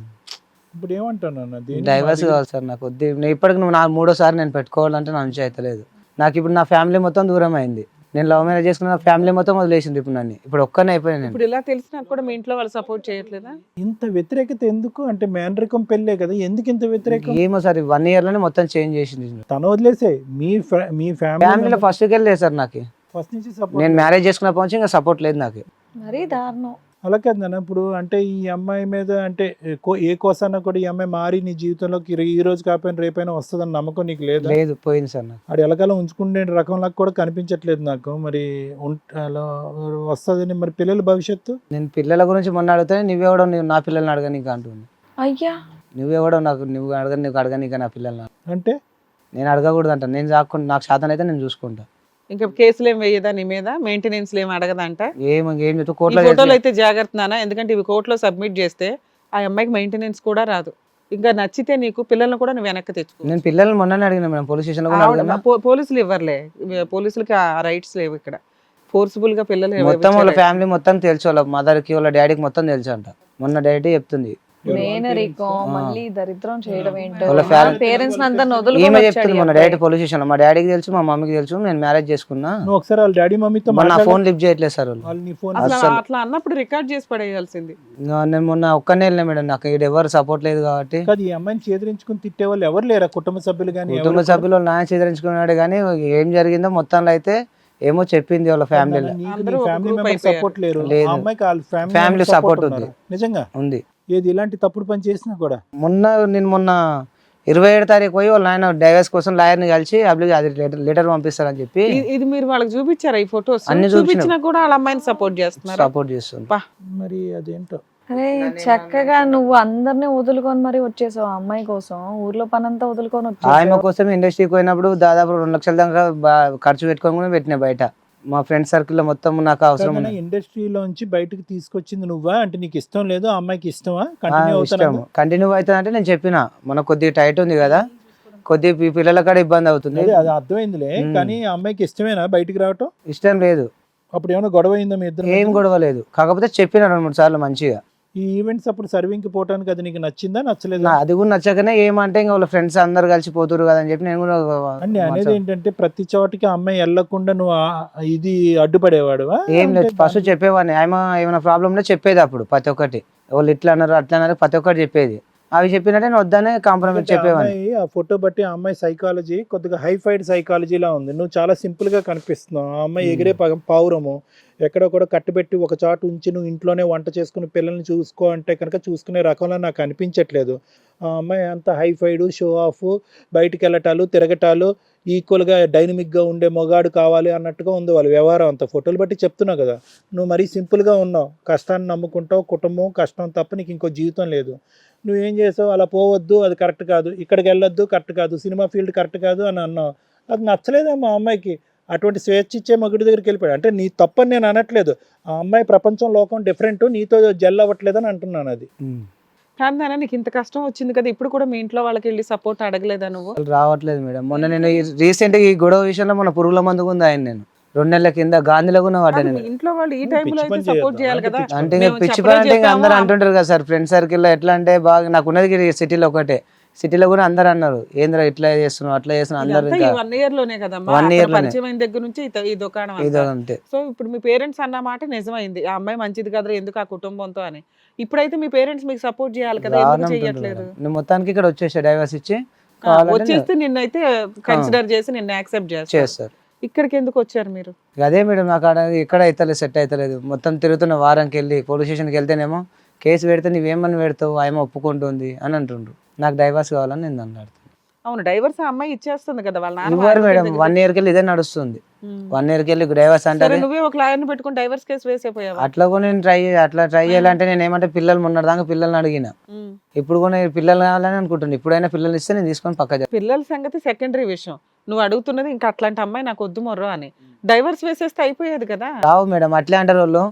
ఇప్పుడు ఏమంటాను, డైవర్స్ కావాలి సార్ నాకు. ఇప్పటికి నువ్వు 3వ సారి నేను పెట్టుకోవాలంటే నా నుంచి అయితే లేదు. నాకు ఇప్పుడు నా ఫ్యామిలీ మొత్తం దూరం అయింది. నేను లవ్ మ్యారేజ్ చేసుకున్న ఫ్యామిలీ మొత్తం వదిలేసింది ఇప్పుడు నన్ను. ఇప్పుడు ఒక్కనే అయిపోయాను నేను. ఇప్పుడు ఇలా తెలిసినా కూడా మీ ఇంట్లో వాళ్ళు సపోర్ట్ చేయట్లేదా? ఇంత వ్యతిరేకత ఎందుకు? అంటే మేనరికం పెళ్ళే కదా, ఎందుకు ఇంత వ్యతిరేకం? ఏమో సార్ 1 year లోనే మొత్తం చేంజ్ చేసింది. తను వదిలేసే మీ ఫ్యామిలీలో ఫస్ట్ కి వెళ్ళలేదు సార్ నాకు. ఫస్ట్ నుంచి నేను మ్యారేజ్ చేసుకున్నప్పటి నుంచి ఇంకా సపోర్ట్ లేదు నాకు. మరీ దారుణం. అలా కాదు నాన్న. ఇప్పుడు అంటే ఈ అమ్మాయి మీద అంటే ఏ కోసాన కూడా ఈ అమ్మాయి మారి నీ జీవితంలోకి ఈ రోజు కాకపోయినా రేపైనా వస్తుందని నమ్మకం నీకు లేదు? లేదు, పోయింది సార్ నాకు. ఆడు ఎలాకాలం ఉంచుకునే రకంలాగా కూడా కనిపించట్లేదు నాకు. మరి అలా వస్తుందని మరి పిల్లల భవిష్యత్తు? నేను పిల్లల గురించి మొన్న అడిగితే నువ్వెవడో నా పిల్లల్ని అడగ నీకు అంటుంది. అయ్యా, నువ్వెవడో నువ్వు అడగనీక నా పిల్లల్ని అంటే నేను అడగకూడదు అంట. నేను చాకుండా నాకు శాతం అయితే నేను చూసుకుంటా. ఇంకా కేసులు ఏం వేయదా నీ మీద? మెయింటెనెన్స్ ఏం అడగదంట? ఏం ఫోటోలు అయితే జాగ్రత్త నాన్న, ఎందుకంటే ఇవి కోర్టులో సబ్మిట్ చేస్తే ఆ అమ్మాయికి మెయింటెనెన్స్ కూడా రాదు. ఇంకా నచ్చితే నీకు పిల్లల్ని కూడా నువ్వు వెనక్కి తెచ్చుకో. నేను పిల్లల్ని మొన్ననే అడిగిన మేడం, పోలీస్ స్టేషన్ లో కూడా అడిగినా. పోలీసులు ఇవ్వర్లే, పోలీసులకి ఆ రైట్స్ లేవు ఇక్కడ. ఫోర్స్ఫుల్ గా పిల్లలు మొత్తం వాళ్ళ ఫ్యామిలీ మొత్తం తెలుసు, వాళ్ళ మదర్ కి వాళ్ళ డాడీకి మొత్తం తెలుసు అంట. మొన్న డాడీ చెప్తుంది. మేనరికం మళ్ళీ దరిద్రం చేయడం ఏంటో, వాళ్ళ family- పేరెంట్స్ అంతా ఈమె వదులుకొని చెప్తుంది మొన్న డైరెక్ట్ పోలీస్ స్టేషన్ లో, మా డాడీకి తెలుసు మా మమ్మీకి తెలుసు నేను మ్యారేజ్ చేసుకున్నా, నువ్వు ఒకసారి వాళ్ళ డాడీ మమ్మీతో మొన్న ఫోన్ లిఫ్ట్ చేయట్లేదు సార్ వాళ్ళు. వాళ్ళు నీ ఫోన్ అసలు అట్లా అన్నప్పుడు రికార్డ్ చేసి పడేయాల్సింది. నేను మొన్న ఒక్కనే వెళ్ళినా మేడం, నాకు ఇక్కడ ఎవరు సపోర్ట్ లేదు కాబట్టి. కాదు, ఈ అమ్మాయిని చేదరించుకుని తిట్టే వాళ్ళు ఎవరు లేరా కుటుంబ సభ్యులు కానీ? కుటుంబ సభ్యులు నాన్న చేదరించుకున్నాడు కానీ ఏం జరిగిందో మొత్తంలో అయితే ఏమో చెప్పింది వాళ్ళ ఫ్యామిలీలో. అందరూ ఒక ఫ్యామిలీ group మెంబర్ అయిపోయారు. సపోర్ట్ లేరు, లేదు. ఆ అమ్మాయికి వాళ్ళ Family ఫ్యామిలీ support సపోర్ట్ ఉంది. నిజంగా ఉంది. ఏది ఇలాంటి తప్పుడు పని చేసినా కూడా నేను మొన్న 27 తారీఖు పోయి వాళ్ళ ఆయన డైవర్స్ కోసం లాయర్ని కలిసి లెటర్ పంపిస్తారని చెప్పి ఇది మీరు వాళ్ళకి చూపించారా ఈ ఫొటోస్? అన్ని చూపించినా కూడా వాళ్ళ అమ్మాయిని సపోర్ట్ చేస్తున్నారు. సపోర్ట్ చేస్తుంది. మరి అదేంటో. అరే చక్కగా నువ్వు అందరినీ వదులుకొని మరి వచ్చేసావు ఆ అమ్మాయి కోసం, ఊర్లో పనంతా వదులుకొని ఆమె వచ్చేసావు. కోసం ఇండస్ట్రీకి పోయినప్పుడు దాదాపు 2 లక్షల దాకా ఖర్చు పెట్టుకొని కూడా పెట్టినా బయట. మా ఫ్రెండ్ సర్కిల్ లో మొత్తం నాకు అవసరం ఉంది. ఇండస్ట్రీలోంచి బయటకు తీసుకొచ్చింది నువ్వా? అంటే నీకు ఇష్టం లేదు, ఆ అమ్మాయికి ఇష్టమా? కంటిన్యూ అవుతాను. కంటిన్యూ అవుతుందంటే నేను చెప్పిన మన కొద్దిగా టైట్ ఉంది కదా, కొద్దిగా పిల్లల కాడ ఇబ్బంది అవుతుంది. అది అర్థమైందిలే, కానీ ఆ అమ్మాయికి ఇష్టమేనా బయటికి రావటం? ఇష్టం లేదు. అప్పుడు ఏమైనా గొడవ అయిందా మీ ఇద్దరు? ఏం గొడవ లేదు, కాకపోతే చెప్పిన 2-3 సార్లు మంచిగా. ఈ ఈవెంట్స్ అప్పుడు సర్వింగ్ కి పోవటానికి అది నీకు నచ్చిందా నచ్చలేదు? అది కూడా నచ్చకనే ఏమంటే ఇంకా వాళ్ళ ఫ్రెండ్స్ అందరు కలిసి పోతురు కదా అని చెప్పి నేను కూడా అండి అనేది ఏంటంటే ప్రతి చోటికి ఆ అమ్మాయి వెళ్లకుండా నువ్వు ఇది అడ్డుపడేవాడువా? ఏం లేదు, ఫస్ట్ చెప్పేవాడిని. ఆమె ఏమైనా ప్రాబ్లం ఉంటే చెప్పేది అప్పుడు ప్రతి ఒక్కటి, వాళ్ళు ఇట్లా అన్నారు అట్లా అన్నారు ప్రతి ఒక్కటి చెప్పేది. అవి చెప్పినట్టే నేను వద్దనే కాంప్రమైజ్ చెప్పేవాడిని. ఆ ఫోటో బట్టి ఆ అమ్మాయి సైకాలజీ కొద్దిగా హైఫైడ్ సైకాలజీలా ఉంది. నువ్వు చాలా సింపుల్ గా కనిపిస్తున్నావు. ఆ అమ్మాయి ఎగిరే పావురము ఎక్కడో కూడా కట్టుబెట్టి ఒక చాటు ఉంచి నువ్వు ఇంట్లోనే వంట చేసుకుని పిల్లల్ని చూసుకో అంటే కనుక చూసుకునే రకంలో నాకు అనిపించట్లేదు. ఆ అమ్మాయి అంత హైఫైడ్, షో ఆఫ్, బయటికి వెళ్ళటాలు తిరగటాలు, ఈక్వల్గా డైనమిక్గా ఉండే మొగాడు కావాలి అన్నట్టుగా ఉంది వాళ్ళ వ్యవహారం అంతా. ఫోటోలు బట్టి చెప్తున్నావు కదా, నువ్వు మరీ సింపుల్గా ఉన్నావు. కష్టాన్ని నమ్ముకుంటావు, కుటుంబం కష్టం తప్ప నీకు ఇంకో జీవితం లేదు. నువ్వేం చేసావు, అలా పోవద్దు, అది కరెక్ట్ కాదు, ఇక్కడికి వెళ్ళొద్దు, కరెక్ట్ కాదు, సినిమా ఫీల్డ్ కరెక్ట్ కాదు అని అన్నావు. అది నచ్చలేదేమో ఆ అమ్మాయికి. అటువంటి స్వేచ్ఛ ఇచ్చే మగుడి దగ్గరికి వెళ్ళిపోయాడు. అంటే నీ తప్పని నేను అనట్లేదు, ఆ అమ్మాయి ప్రపంచం లోకం డిఫరెంట్, నీతో జెల్ అవ్వట్లేదని అంటున్నాను. అది కానీ నాన్న నీకు ఇంత కష్టం వచ్చింది కదా, ఇప్పుడు కూడా మీ ఇంట్లో వాళ్ళకి వెళ్ళి సపోర్ట్ అడగలేదా నువ్వు? రావట్లేదు మేడం. మొన్న నేను రీసెంట్ గా ఈ గొడవ విషయంలో మొన్న పురుగుల మందు ఉంది ఆయన, నేను 2 నెలల కింద గాంధీలో కూడా పడ్డా నేను. ఇంట్లో వాళ్ళు ఈ టైంలో అయితే సపోర్ట్ చేయాలి కదా. అంటే ఇంకా పిచ్చి పని అంటే ఇంకా అందరు అంటుంటారు కదా సార్, ఫ్రెండ్ సర్కిల్ లో ఎట్లా అంటే బాగా నాకు ఉన్నది సిటీలో ఒకటే. సిటీలో కూడా అందరు అన్నారు ఏంద్రా ఇట్లా చేస్తున్నావు అట్లా చేస్తున్నావు అందరు. ఇంకా 1 year లోనే కదా 1 year లోనే. పరిచయం అయిన దగ్గర నుంచి ఈ దుకాణం ఇదో అంతా. అంతే. సో ఇప్పుడు మీ పేరెంట్స్ అన్న మాట నిజమైంది, ఆ అమ్మాయి మంచిది కదా ఎందుకు ఆ కుటుంబంతో అని. ఇప్పుడైతే మీ పేరెంట్స్ మీకు సపోర్ట్ చేయాలి కదా, ఎందుకు రానంటుండ్రు చెయ్యట్లేదు? మేడం. నేను మొత్తానికి ఇక్కడ వచ్చేసా డైవర్స్ ఇచ్చి, కావాలంటే వచ్చేస్తే నిన్నైతే కన్సిడర్ చేసి నిన్న యాక్సెప్ట్ చేస్తారు. చేస్తారు. ఇక్కడికి ఎందుకు వచ్చారు మీరు? అదే మేడం నాకు ఆడ ఎక్కడ అవుతలేదు, సెట్ అవుతలేదు. మొత్తం తిరుగుతున్న వారానికి వెళ్ళి పోలీస్ స్టేషన్కి వెళ్తేనేమో కేసు పెడితే నువ్వేమని పెడతావు, ఆమె ఒప్పుకుంటుంది అని అంటుండ్రు. నాకు డైవర్స్ కావాలని నేను అన్నాడు. అవును, డైవర్స్ ఆ అమ్మాయి ఇచ్చేస్తుంది కదా వాళ్ళ నాన్న. ఇవ్వరు మేడం, 1 year కెళ్ళి ఇదే నడుస్తుంది. 1 year కెళ్ళి డైవర్స్ అంటే సరే నువ్వే ఒక లాయర్ని పెట్టుకుని డైవర్స్ కేసు వేసేపోయావా? అట్లా కూడా నేను ట్రై చేయాలంటే నేను ఏమంటే పిల్లలు మొన్నటిదాకా పిల్లల్ని అడిగిన, ఇప్పుడు కూడా నేను పిల్లలు కావాలని అనుకుంటున్నాను. ఇప్పుడైనా పిల్లలు ఇస్తే నేను తీసుకొని పక్క పిల్లల సంగతి సెకండరీ విషయం, నువ్వు అడుగుతున్నది ఇంకా అట్లాంటి అమ్మాయి నాకు వద్దు మొర్రో అని. డైవర్స్ వేసేస్తే అయిపోయేది కదా. రావు మేడం, అట్లే అంటారు వాళ్ళు,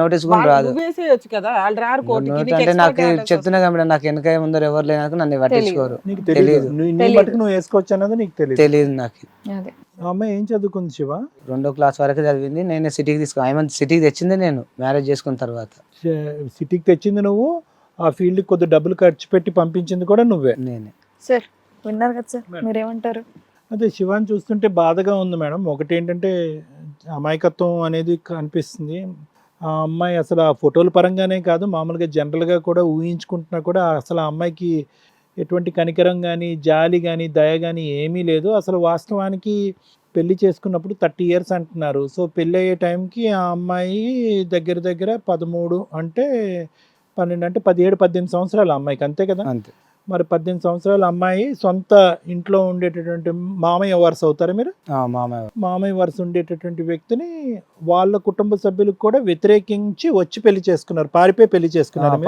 నోటీస్ కూడా రాదు. నువ్వు వేసేయచ్చు కదా, వాళ్ళు రారు కోర్టుకి. నీకు అంటే నాకు extra guidance చెప్తున్నా కదా మేడం, నాకు వెనక ముందర ఎవరు లేనాక నన్ను పట్టించుకోరు. నీకు తెలియదు, నీ మటుకు నువ్వు వేసుకోవచ్చు అన్నది నీకు తెలియదు నాకు. అదే ఆ అమ్మాయి ఏం చదువుకుంది శివ? 2వ క్లాస్ వరకు చదివింది. నేను సిటీకి సిటీకి తెచ్చింది నేను మ్యారేజ్ చేసుకున్న తర్వాత. సిటీకి తెచ్చింది నువ్వు, ఆ ఫీల్డ్ కొద్ది డబ్బులు ఖర్చు పెట్టి పంపించింది కూడా నువ్వే. నేనే. సార్ విన్నారు కదా సార్, మీరేమంటారు? అదే శివాని చూస్తుంటే బాధగా ఉంది మేడం. ఒకటి ఏంటంటే అమాయకత్వం అనేది కనిపిస్తుంది. ఆ అమ్మాయి అసలు ఆ ఫోటోల పరంగానే కాదు, మామూలుగా జనరల్గా కూడా ఊహించుకుంటున్నా కూడా అసలు ఆ అమ్మాయికి ఎటువంటి కనికరం కానీ జాలి కానీ దయ కానీ ఏమీ లేదు. అసలు వాస్తవానికి పెళ్లి చేసుకున్నప్పుడు 30 years అంటున్నారు. సో పెళ్ళి అయ్యే టైంకి ఆ అమ్మాయి దగ్గర దగ్గర 13 అంటే 12 అంటే 17-18 సంవత్సరాలు అమ్మాయికి, అంతే కదా? అంతే. మరి 18 సంవత్సరాల అమ్మాయి సొంత ఇంట్లో ఉండేటటువంటి మామయ్య వరుస అవుతారు మీరు, మామయ్య వరుస ఉండేటటువంటి వ్యక్తిని వాళ్ళ కుటుంబ సభ్యులకు కూడా వ్యతిరేకించి వచ్చి పెళ్లి చేసుకున్నారు, పారిపోయి పెళ్లి చేసుకున్నారు.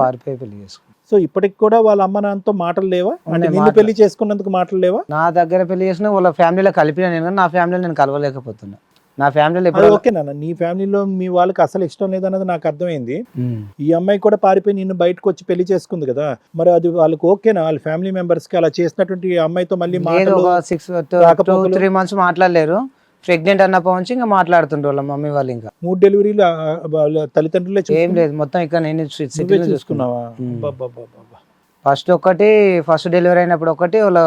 సో ఇప్పటికి కూడా వాళ్ళ అమ్మ నాన్నతో మాటలు లేవా? అంటే నిన్ను పెళ్లి చేసుకున్నందుకు మాటలు లేవా? నా దగ్గర పెళ్లి చేసిన వాళ్ళ ఫ్యామిలీలో కలిపిన నేను, నా ఫ్యామిలీలో నేను కలవలేకపోతున్నా. నా ఫ్యామిలీలో ఓకే నాన్న, నీ ఫ్యామిలీలో మీ వాళ్ళకి అసలు ఇష్టం లేదన్నది నాకు అర్థమైంది. ఈ అమ్మాయి కూడా పారిపోయి నిన్ను బయటకు వచ్చి పెళ్లి చేసుకుంది కదా, మరి అది వాళ్ళకి ఓకేనా? వాళ్ళ ఫ్యామిలీ మెంబర్స్ కి అలా చేసినటువంటి అమ్మాయితో మళ్ళీ 3 months మాట్లాడలేరు. ప్రెగ్నెంట్ అన్నప్పటి నుంచి ఇంకా మాట్లాడుతుండ్రు వాళ్ళ మమ్మీ వాళ్ళు ఇంకా 3 డెలివరీలు వాళ్ళ తల్లిదండ్రులే ఏం లేదు మొత్తం ఇక్కడ నేను నువ్వే సిటీలో చూసుకున్నా. చూసుకున్నావా? ఉమ్. అబ్బబ్బబ్బబ్బబ్బ. ఫస్ట్ డెలివరీ అయినప్పుడు ఒకటి వాళ్ళ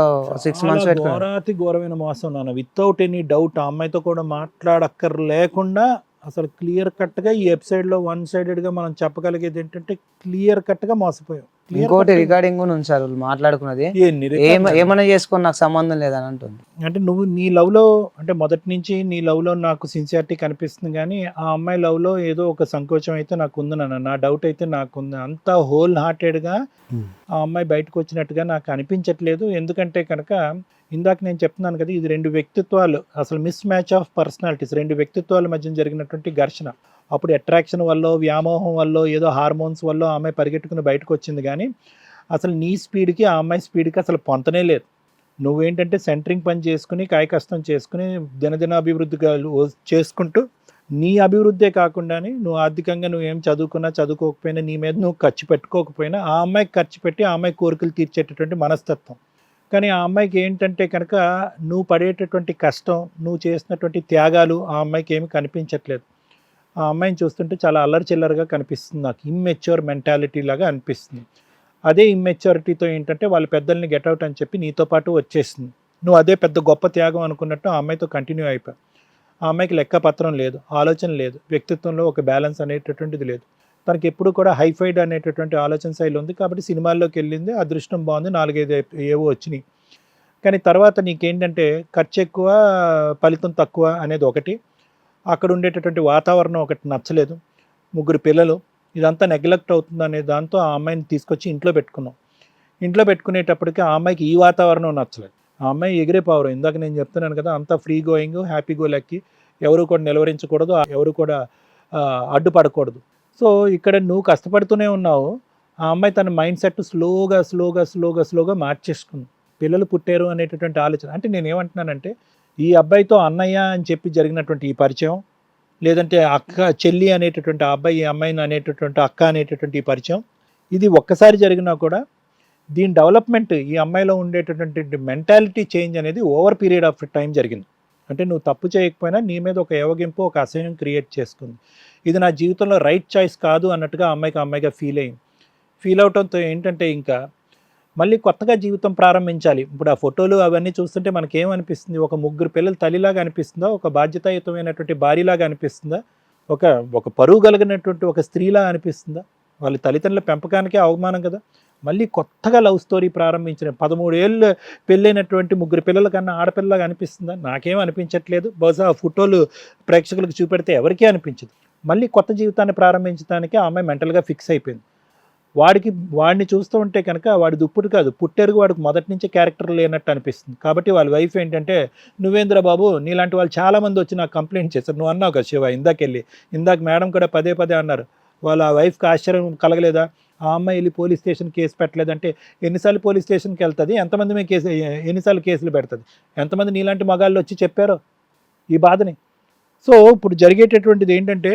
6 చాలా మంత్స్ పెట్టుకున్నారు. ఘోరాతి ఘోరమైన మోసం నాన్న. వితౌట్ ఎనీ డౌట్ ఆ అమ్మాయితో కూడా మాట్లాడక్కర్ లేకుండా అసలు క్లియర్ కట్ గా ఈ ఎపిసోడ్ లో 1 సైడెడ్ గా మనం చెప్పగలిగేది ఏంటంటే క్లియర్ కట్ గా మోసపోయాం. Clear ఇంకోటి cut గా. రికార్డింగ్ కూడా ఉంచారు వాళ్ళు మాట్లాడుకున్నది. ఎన్ని రికార్డులు? ఏమైనా చేసుకొని నాకు సంబంధం లేదని అంటుంది. అంటే నువ్వు నీ లవ్ లో అంటే మొదటి నుంచి నీ లవ్ లో నాకు సిన్సియారిటీ కనిపిస్తుంది, కానీ ఆ అమ్మాయి లవ్ లో ఏదో ఒక సంకోచం అయితే నాకు ఉంది నాన్న. నా డౌట్ అయితే నాకుంది. అంతా హోల్ హార్టెడ్ గా ఆ అమ్మాయి బయటకు వచ్చినట్టుగా నాకు అనిపించట్లేదు. ఎందుకంటే కనుక ఇందాక నేను చెప్తున్నాను కదా, ఇది 2 వ్యక్తిత్వాలు, అసలు మిస్ మ్యాచ్ ఆఫ్ పర్సనాలిటీస్, 2 వ్యక్తిత్వాల మధ్య జరిగినటువంటి ఘర్షణ. అప్పుడు అట్రాక్షన్ వల్ల, వ్యామోహం వల్ల, ఏదో హార్మోన్స్ వల్ల ఆ అమ్మాయి పరిగెట్టుకుని బయటకు వచ్చింది, కానీ అసలు నీ స్పీడ్కి ఆ అమ్మాయి స్పీడ్కి అసలు పొంతనే లేదు. నువ్వేంటంటే సెంటరింగ్ పని చేసుకుని కాయ కష్టం చేసుకుని దినదిన అభివృద్ధిగా చేసుకుంటూ నీ అభివృద్ధే కాకుండానే నువ్వు ఆర్థికంగా నువ్వేం చదువుకున్నా చదువుకోకపోయినా నీ మీద నువ్వు ఖర్చు పెట్టుకోకపోయినా ఆ అమ్మాయికి ఖర్చు పెట్టి ఆ అమ్మాయి కోరికలు తీర్చేటటువంటి మనస్తత్వం. కానీ ఆ అమ్మాయికి ఏంటంటే కనుక నువ్వు పడేటటువంటి కష్టం, నువ్వు చేసినటువంటి త్యాగాలు ఆ అమ్మాయికి ఏమి కనిపించట్లేదు. ఆ అమ్మాయిని చూస్తుంటే చాలా అల్లరి చిల్లరగా కనిపిస్తుంది, నాకు ఇమ్మెచ్యూర్ మెంటాలిటీ లాగా అనిపిస్తుంది. అదే ఇమ్మెచ్యూరిటీతో ఏంటంటే వాళ్ళ పెద్దల్ని గెట్అవుట్ అని చెప్పి నీతో పాటు వచ్చేసింది. నువ్వు అదే పెద్ద గొప్ప త్యాగం అనుకున్నట్టు ఆ అమ్మాయితో కంటిన్యూ అయిపోయావు. ఆ అమ్మాయికి లెక్కపత్రం లేదు, ఆలోచన లేదు, వ్యక్తిత్వంలో ఒక బ్యాలెన్స్ అనేటటువంటిది లేదు. తనకి ఎప్పుడు కూడా హైఫైడ్ అనేటటువంటి ఆలోచన శైలి ఉంది, కాబట్టి సినిమాల్లోకి వెళ్ళింది, అదృష్టం బాగుంది, 4-5 ఏవో వచ్చినాయి. కానీ తర్వాత నీకేంటంటే ఖర్చు ఎక్కువ, ఫలితం తక్కువ అనేది ఒకటి, అక్కడ ఉండేటటువంటి వాతావరణం ఒకటి నచ్చలేదు, 3 పిల్లలు, ఇదంతా నెగ్లెక్ట్ అవుతుంది అనే దాంతో ఆ అమ్మాయిని తీసుకొచ్చి ఇంట్లో పెట్టుకున్నాం. ఇంట్లో పెట్టుకునేటప్పటికి ఆ అమ్మాయికి ఈ వాతావరణం నచ్చలేదు. ఆ అమ్మాయి ఎగిరే పావురం, ఇందాక నేను చెప్తున్నాను కదా, అంతా free going, happy go lucky, ఎవరు కూడా నిలవరించకూడదు, ఎవరు కూడా అడ్డుపడకూడదు. సో ఇక్కడ నువ్వు కష్టపడుతూనే ఉన్నావు, ఆ అమ్మాయి తన మైండ్ సెట్ స్లోగా మార్చేసుకుంది. పిల్లలు పుట్టారు అనేటటువంటి ఆలోచన. అంటే నేను ఏమంటున్నానంటే, ఈ అబ్బాయితో అన్నయ్య అని చెప్పి జరిగినటువంటి ఈ పరిచయం, లేదంటే అక్క చెల్లి అనేటటువంటి ఆ అబ్బాయి ఈ అమ్మాయిని అనేటటువంటి అక్క అనేటటువంటి ఈ పరిచయం, ఇది ఒక్కసారి జరిగినా కూడా దీని డెవలప్మెంట్, ఈ అమ్మాయిలో ఉండేటటువంటి మెంటాలిటీ చేంజ్ అనేది ఓవర్ పీరియడ్ ఆఫ్ టైం జరిగింది. అంటే నువ్వు తప్పు చేయకపోయినా నీ మీద ఒక ఏవగింపు, ఒక అసహ్యం క్రియేట్ చేసుకుంది. ఇది నా జీవితంలో రైట్ చాయిస్ కాదు అన్నట్టుగా అమ్మాయిగా ఫీల్ అయింది. ఫీల్ అవటంతో ఏంటంటే ఇంకా మళ్ళీ కొత్తగా జీవితం ప్రారంభించాలి. ఇప్పుడు ఆ ఫోటోలు అవన్నీ చూస్తుంటే మనకేమనిపిస్తుంది, ఒక 3 పిల్లల తల్లిలాగా అనిపిస్తుందా, ఒక బాధ్యతాయుతమైనటువంటి భార్యలాగా అనిపిస్తుందా, ఒక పరువు కలిగినటువంటి ఒక స్త్రీలా అనిపిస్తుందా? వాళ్ళ తల్లిదండ్రుల పెంపకానికే అవమానం కదా. మళ్ళీ కొత్తగా లవ్ స్టోరీ ప్రారంభించిన 13 ఏళ్ళు పెళ్ళైనటువంటి 3 పిల్లల కన్నా ఆడపిల్లలాగా అనిపిస్తుందా? నాకేం అనిపించట్లేదు. బహుశా ఆ ఫోటోలు ప్రేక్షకులకు చూపెడితే ఎవరికీ అనిపించదు. మళ్ళీ కొత్త జీవితాన్ని ప్రారంభించడానికి ఆ అమ్మాయి మెంటల్గా ఫిక్స్ అయిపోయింది. వాడిని చూస్తూ ఉంటే కనుక వాడి దుప్పుడు కాదు, పుట్టెరుగు వాడికి మొదటి నుంచి క్యారెక్టర్ లేనట్టు అనిపిస్తుంది. కాబట్టి వాళ్ళ వైఫ్ ఏంటంటే, నువ్వేంద్ర బాబు, నీలాంటి వాళ్ళు చాలామంది వచ్చి నాకు కంప్లైంట్ చేశారు, నువ్వు అన్నావు కదా శివ ఇందాక మేడం కూడా పదే అన్నారు. వాళ్ళ వైఫ్కి ఆశ్చర్యం కలగలేదా, ఆ అమ్మాయి వెళ్ళి పోలీస్ స్టేషన్ కేసు పెట్టలేదంటే ఎన్నిసార్లు పోలీస్ స్టేషన్కి వెళ్తుంది, ఎంతమంది మీద ఎన్నిసార్లు కేసులు పెడుతుంది, ఎంతమంది నీలాంటి మగాళ్ళు వచ్చి చెప్పారో ఈ బాధని. సో ఇప్పుడు జరిగేటటువంటిది ఏంటంటే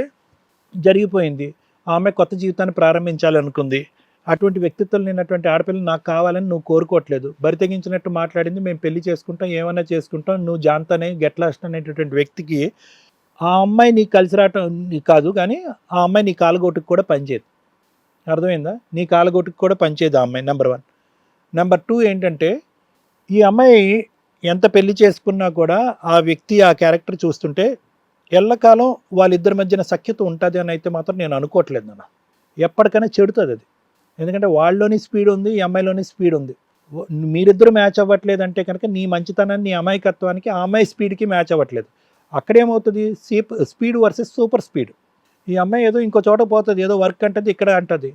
జరిగిపోయింది. ఆ అమ్మాయి కొత్త జీవితాన్ని ప్రారంభించాలనుకుంది. అటువంటి వ్యక్తిత్వం లేనటువంటి ఆడపిల్లలు నాకు కావాలని నువ్వు కోరుకోవట్లేదు. బరి తెగించినట్టు మాట్లాడింది, మేము పెళ్లి చేసుకుంటాం, ఏమన్నా చేసుకుంటాం, నువ్వు జాంతనే గెట్లాస్ట్ అనేటటువంటి వ్యక్తికి ఆ అమ్మాయి నీకు కలిసి రావటం కాదు, కానీ ఆ అమ్మాయి నీ కాలగోటుకు కూడా పనిచేయదు. అర్థమైందా? నీ కాలగోటుకు కూడా పనిచేయదు ఆ అమ్మాయి. నెంబర్ 1. నెంబర్ 2 ఏంటంటే, ఈ అమ్మాయి ఎంత పెళ్లి చేసుకున్నా కూడా ఆ వ్యక్తి, ఆ క్యారెక్టర్ చూస్తుంటే ఎల్లకాలం వాళ్ళిద్దరి మధ్యన సఖ్యత ఉంటుంది అని అయితే మాత్రం నేను అనుకోవట్లేదు నాన్న. ఎప్పటికైనా చెడుతుంది అది. ఎందుకంటే వాళ్ళలోని స్పీడ్ ఉంది, ఈ అమ్మాయిలోని స్పీడ్ ఉంది. మీరిద్దరూ మ్యాచ్ అవ్వట్లేదంటే కనుక నీ మంచితనాన్ని, నీ అమాయకత్వానికి ఆ అమ్మాయి స్పీడ్కి మ్యాచ్ అవ్వట్లేదు. అక్కడేమవుతుంది, స్పీడ్ వర్సెస్ సూపర్ స్పీడ్. ఈ అమ్మాయి ఏదో ఇంకో చోట పోతుంది, ఏదో వర్క్ అంటది, ఇక్కడ అంటది.